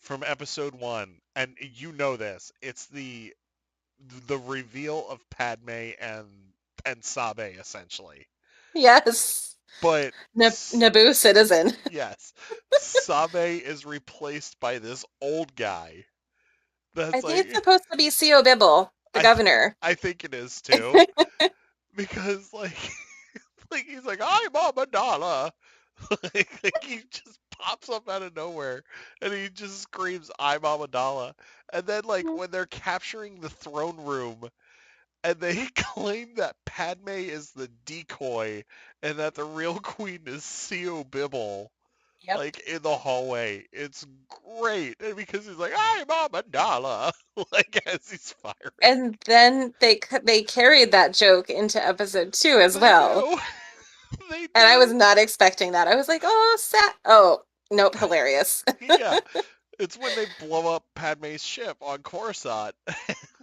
from episode 1, and you know this, it's the reveal of Padme and Sabe essentially. Yes. But Naboo citizen. yes, Sabe is replaced by this old guy. I That's think it's like supposed to be C.O. Bibble, the governor. I think it is too, because like like he's like I'm Amidala, like he just pops up out of nowhere and he just screams I'm Amidala, and then like when they're capturing the throne room and they claim that Padme is the decoy and that the real queen is C.O. Bibble, Yep. like in the hallway. It's great. And because he's like, I'm Amidala, like as he's firing. And then they carried that joke into episode 2 as They well. do. They And I was do. not expecting that. I was like, oh, sad. Oh, nope, hilarious. Yeah. It's when they blow up Padme's ship on Coruscant.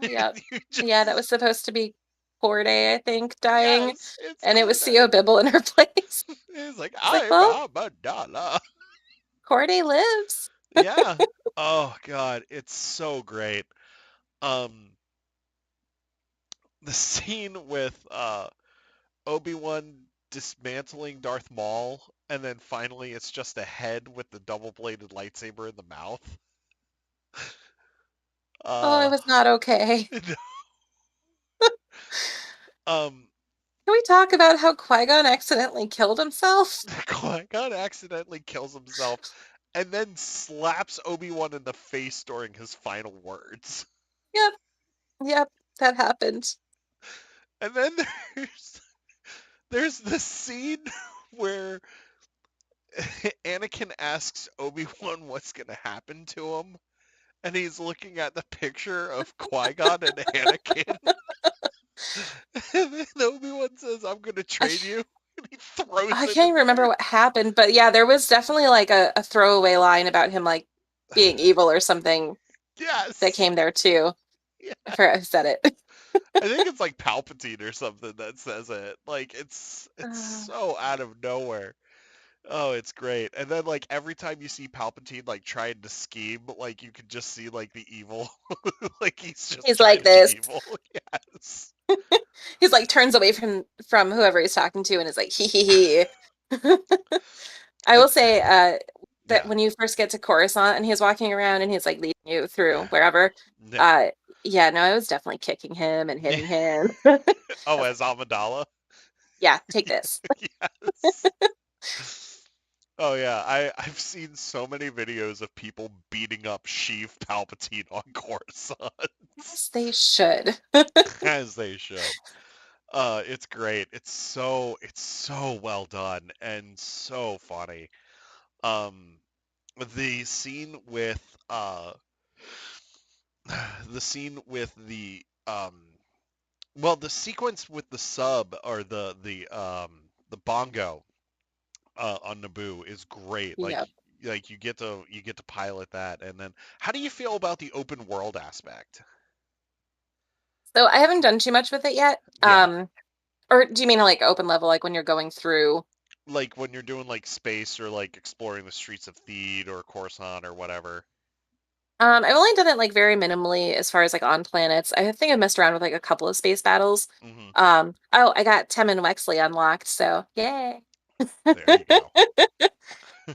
Yep. You just, Yeah, that was supposed to be Corday, I think, dying. yes, it's And it was Corday. C.O. Bibble in her place. He's like, It's like, I'm well, Amidala. Corday lives. Yeah. Oh God, it's so great. Um, the scene with Obi-Wan dismantling Darth Maul, and then finally it's just a head with the double-bladed lightsaber in the mouth. Oh, I Uh, was not okay. um, Can we talk about how Qui-Gon accidentally killed himself? Qui-Gon accidentally kills himself and then slaps Obi-Wan in the face during his final words. Yep. Yep, that happened. And then there's this scene where Anakin asks Obi-Wan what's gonna happen to him, and he's looking at the picture of Qui-Gon and Anakin. And then Obi-Wan says, I'm gonna I, train you. And he throws I him can't in remember there. what happened, but yeah, there was definitely like a throwaway line about him like being evil or something that Yes. came there too. Yeah. I forgot who said it. I think it's like Palpatine or something that says it. Like it's Uh, so out of nowhere. Oh, it's great. And then like every time you see Palpatine like trying to scheme, like you can just see like the evil, like he's just He's trying like to be this. evil. Yes. He's like turns away from whoever he's talking to and is like hee hee hee. I And will say that yeah, when you first get to Coruscant and he's walking around and he's like leading you through wherever, yeah. uh yeah, no, I was definitely kicking him and hitting him. Oh, as Amidala. Yeah, take this. Yes. Oh yeah, I've seen so many videos of people beating up Sheev Palpatine on Coruscant, Yes, they should. as they should. It's great. It's so well done and so funny. Um, the scene with the scene with the sequence with the sub or the bongo on Naboo is great. Yeah. Like you get to pilot that, and then how do you feel about the open world aspect? So I haven't done too much with it yet. Yeah, Or do you mean like open level, like when you're going through? like when you're doing like space or like exploring the streets of Theed or Coruscant or whatever. I've only done it like very minimally as far as like on planets. I think I messed around with like a couple of space battles. Hmm. Oh, I got Tem and Wexley unlocked, so yay. There you go.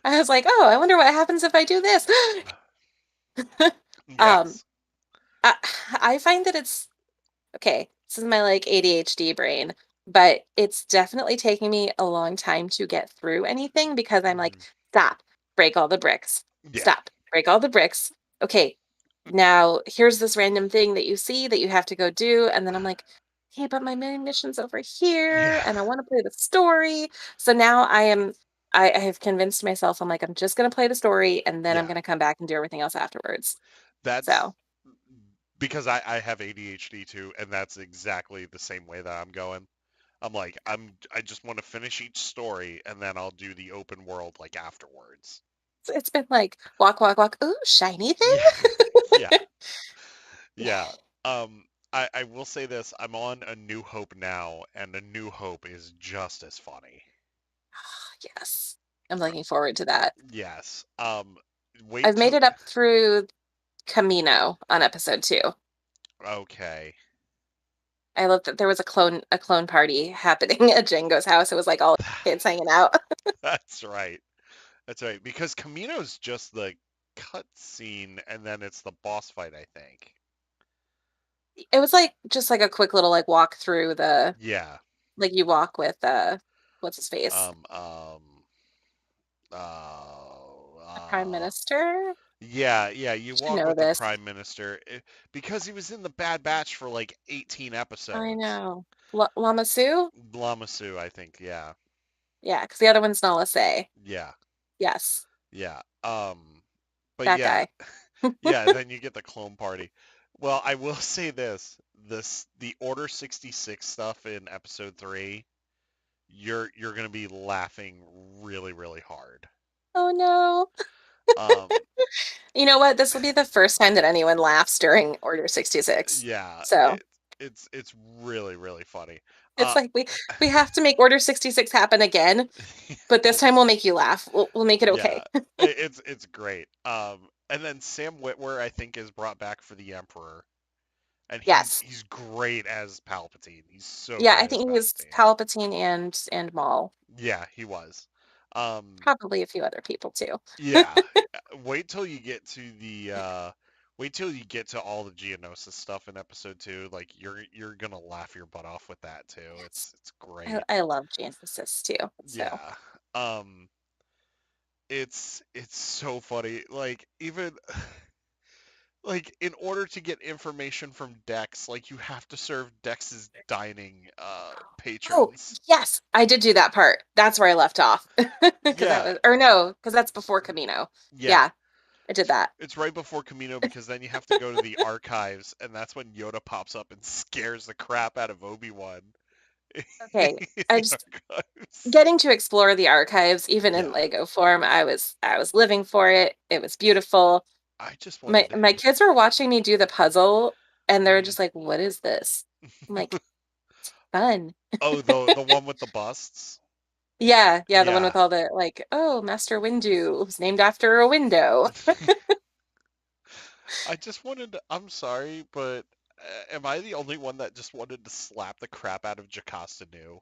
I was like, oh, I wonder what happens if I do this. Um, Yes. I, I find that it's okay. This is my like ADHD brain, but it's definitely taking me a long time to get through anything because I'm like, Hmm. stop, break all the bricks, Yeah. stop, break all the bricks. Okay, now here's this random thing that you see that you have to go do, and then I'm like, hey, but my main mission's over here, Yeah. and I want to play the story. So now I have convinced myself I'm like, I'm just gonna play the story, and then I'm Yeah. gonna come back and do everything else afterwards. That's So because I have ADHD too, and that's exactly the same way that I'm going. I'm like, I just want to finish each story and then I'll do the open world like afterwards. it's been like walk, walk, walk. Ooh, shiny Yeah. thing. Yeah. Yeah. Um, I will say this, I'm on A New Hope now, and A New Hope is just as funny. Yes, I'm looking forward to that. Yes. Wait I've made till it up through Camino on episode 2. okay. I love that there was a clone party happening at Django's house. It was like all kids hanging out. That's right. That's right. Because Camino's just the cutscene and then it's the boss fight, I think. It was like just like a quick little like walk through the Yeah. like you walk with what's his face? Um, um, uh, The prime uh, minister? yeah, you Should walk know with the this. Prime Minister because he was in the Bad Batch for like 18 I episodes. know. Lama Su? Lamasu, I think, yeah. Yeah, because the other one's Nala Se. Yeah, Yes, yeah. But that yeah, guy. yeah, then you get the clone party. Well, I will say the Order 66 stuff in episode 3, you're gonna be laughing really, really hard. Oh no. Um, You know what? This will be the first time that anyone laughs during Order 66. yeah, So it's really, really funny. it's Uh, like we have to make Order 66 happen again, but this time we'll make you laugh. We'll make it okay. yeah, it's great. And then Sam Witwer, I think, is brought back for the Emperor, and he's Yes. he's great as Palpatine. He's so Yeah, I great as think he was Palpatine. Palpatine and Maul. Yeah, he was. Um, Probably a few other people too. yeah. Wait till you get to wait till you get to all the Geonosis stuff in episode 2. Like you're gonna laugh your butt off with that too. Yes. It's great. I love Genesis too. So Yeah. Um, it's so funny. Like even like in order to get information from Dex, like you have to serve Dex's dining oh patrons. yes, I did do that part. That's where I left off. Because that Yeah, was or no, because that's before Camino. yeah. Yeah, I did that. It's right before Camino because then you have to go to the archives, and that's when Yoda pops up and scares the crap out of Obi-Wan in Okay. I the just archives. getting to explore the archives, even in Yeah, Lego form, I was living for it. It was beautiful. I just My wanted. my kids were watching me do the puzzle and they're Mhm. just like, "What is this?" I'm like, "Fun." Oh, the one with the busts. Yeah, yeah, the one Yeah. with all the like, oh, Master Windu was named after a window. I just wanted to, I'm sorry, but am I the only one that just wanted to slap the crap out of Jocasta Nu?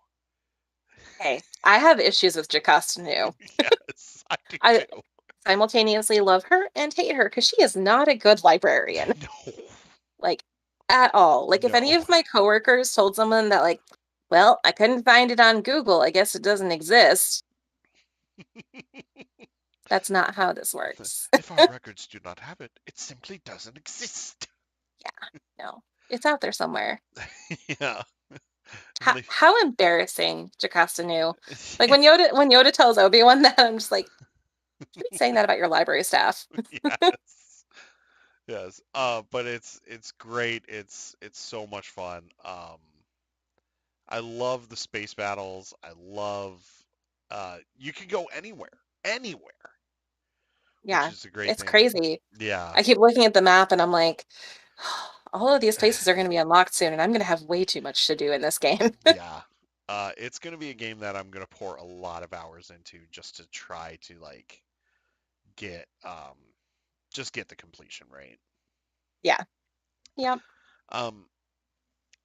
Hey, I have issues with Jocasta Nu. Yes, I do I too. simultaneously love her and hate her because she is not a good librarian, No, like at all. Like if any no. of my coworkers told someone that like, well, I couldn't find it on Google, I guess it doesn't exist. That's not how this works. If our records do not have it, it simply doesn't exist. Yeah, no. It's out there somewhere. Yeah. How Like, how embarrassing Jocasta knew. Like when Yoda tells Obi-Wan that, I'm just like, should be saying that about your library staff. yes. Yes. But it's great. It's so much fun. I love the space battles. I love you can go anywhere, which Yeah, is a great it's thing. crazy. Yeah. I keep looking at the map and I'm like, all of these places are going to be unlocked soon, and I'm going to have way too much to do in this game. Yeah. It's gonna be a game that I'm gonna pour a lot of hours into just to try to like get just get the completion rate. Yeah. Yep. Um,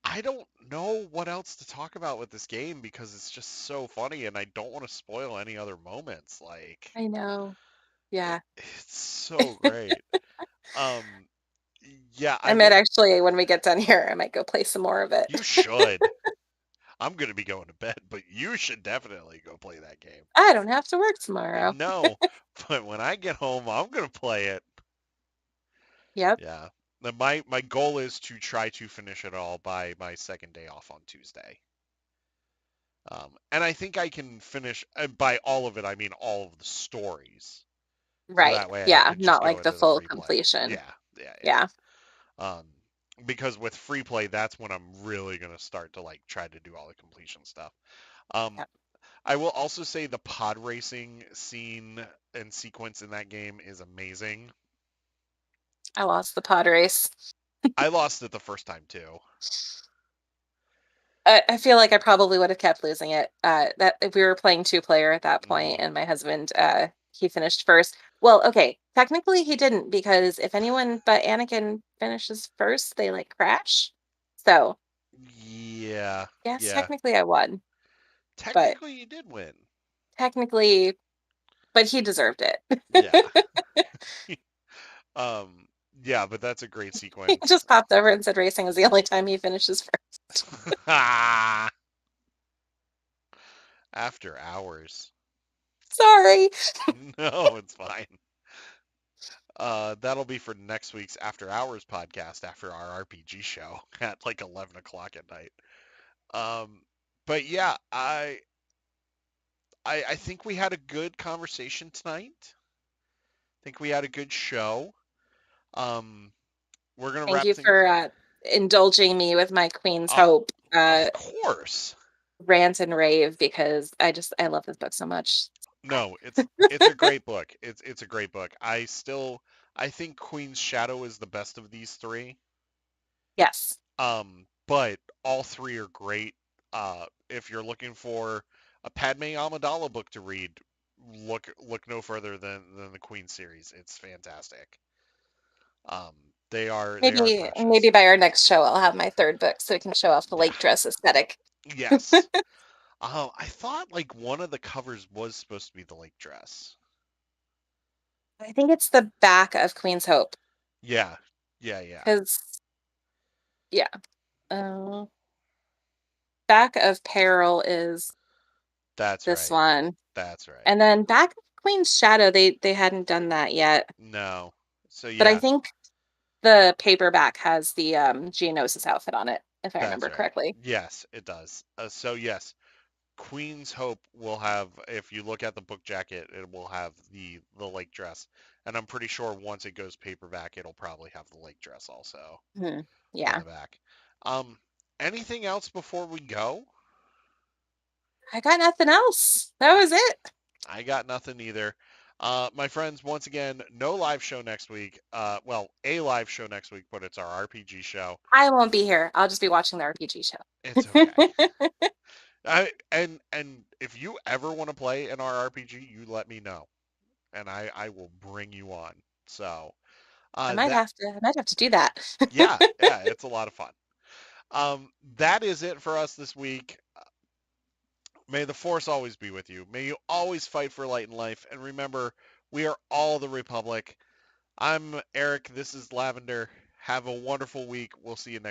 I don't know what else to talk about with this game because it's just so funny and I don't want to spoil any other moments. Like I know. Yeah. it's so great. Um, yeah, I I might want actually, when we get done here, I might go play some more of it. you should. I'm gonna be going to bed, but you should definitely go play that game. I don't have to work tomorrow. No, but when I get home, I'm gonna play it. Yep. Yeah. My goal is to try to finish it all by my second day off on Tuesday. And I think I can finish, and by all of it, I mean all of the stories. So Right. that way I Yeah. could just Not go like the into the full free play. completion. Yeah, yeah, Yeah. yeah. Because with free play, that's when I'm really gonna start to like try to do all the completion stuff. Um, Yep. I will also say the pod racing scene and sequence in that game is amazing. I lost the pod race. I lost it the first time too. I feel like I probably would have kept losing it. That if we were playing two-player at that point, Hmm. and my husband, he finished first. Well, okay, technically he didn't because if anyone but Anakin finishes first, they like crash. So Yeah, yes, yeah. technically I won, but Technically, you did win. technically, but he deserved it. Yeah. Um, yeah, but that's a great He sequence. just popped over and said racing is the only time he finishes first. After hours. Sorry. No, it's fine. That'll be for next week's After Hours podcast after our RPG show at like 11 o'clock at night. Um, but yeah, I think we had a good conversation tonight. I think we had a good show. Um, we're gonna Thank wrap you things. for indulging me with my Queen's Uh, Hope of course. rant and rave because I love this book so much. No, it's a great book. It's a great book. I think Queen's Shadow is the best of these three. Yes. But all three are great. If you're looking for a Padme Amidala book to read, look no further than the Queen series. It's fantastic. Um, they are Maybe precious. by our next show I'll have my third book so we can show off the Yeah. lake dress aesthetic. Yes. I thought like one of the covers was supposed to be the lake dress. I think it's the back of Queen's Hope Yeah. Yeah, yeah. because yeah, uh, back of Peril is That's this right. one, That's right. and then back of Queen's Shadow they hadn't done that yet, No. So but I yeah, think the paperback has the Geonosis outfit on it if I that's remember right. correctly. Yes, it does. So yes, Queen's Hope will have, if you look at the book jacket, it will have the lake dress, and I'm pretty sure once it goes paperback, it'll probably have the lake dress also Hmm. on Yeah, the back. Um, anything else before we go? I got nothing else. That was it. I got nothing either. My friends, once again, no live show next week. Well, a live show next week, but it's our RPG show. I won't be here. I'll just be watching the RPG show. It's okay. And if you ever want to play an RRPG, you let me know, and I will bring you on. So I might that have to. I might have to do that. yeah, it's a lot of fun. That is it for us this week. May the Force always be with you. May you always fight for light and life. And remember, we are all the Republic. I'm Eric. This is Lavender. Have a wonderful week. We'll see you next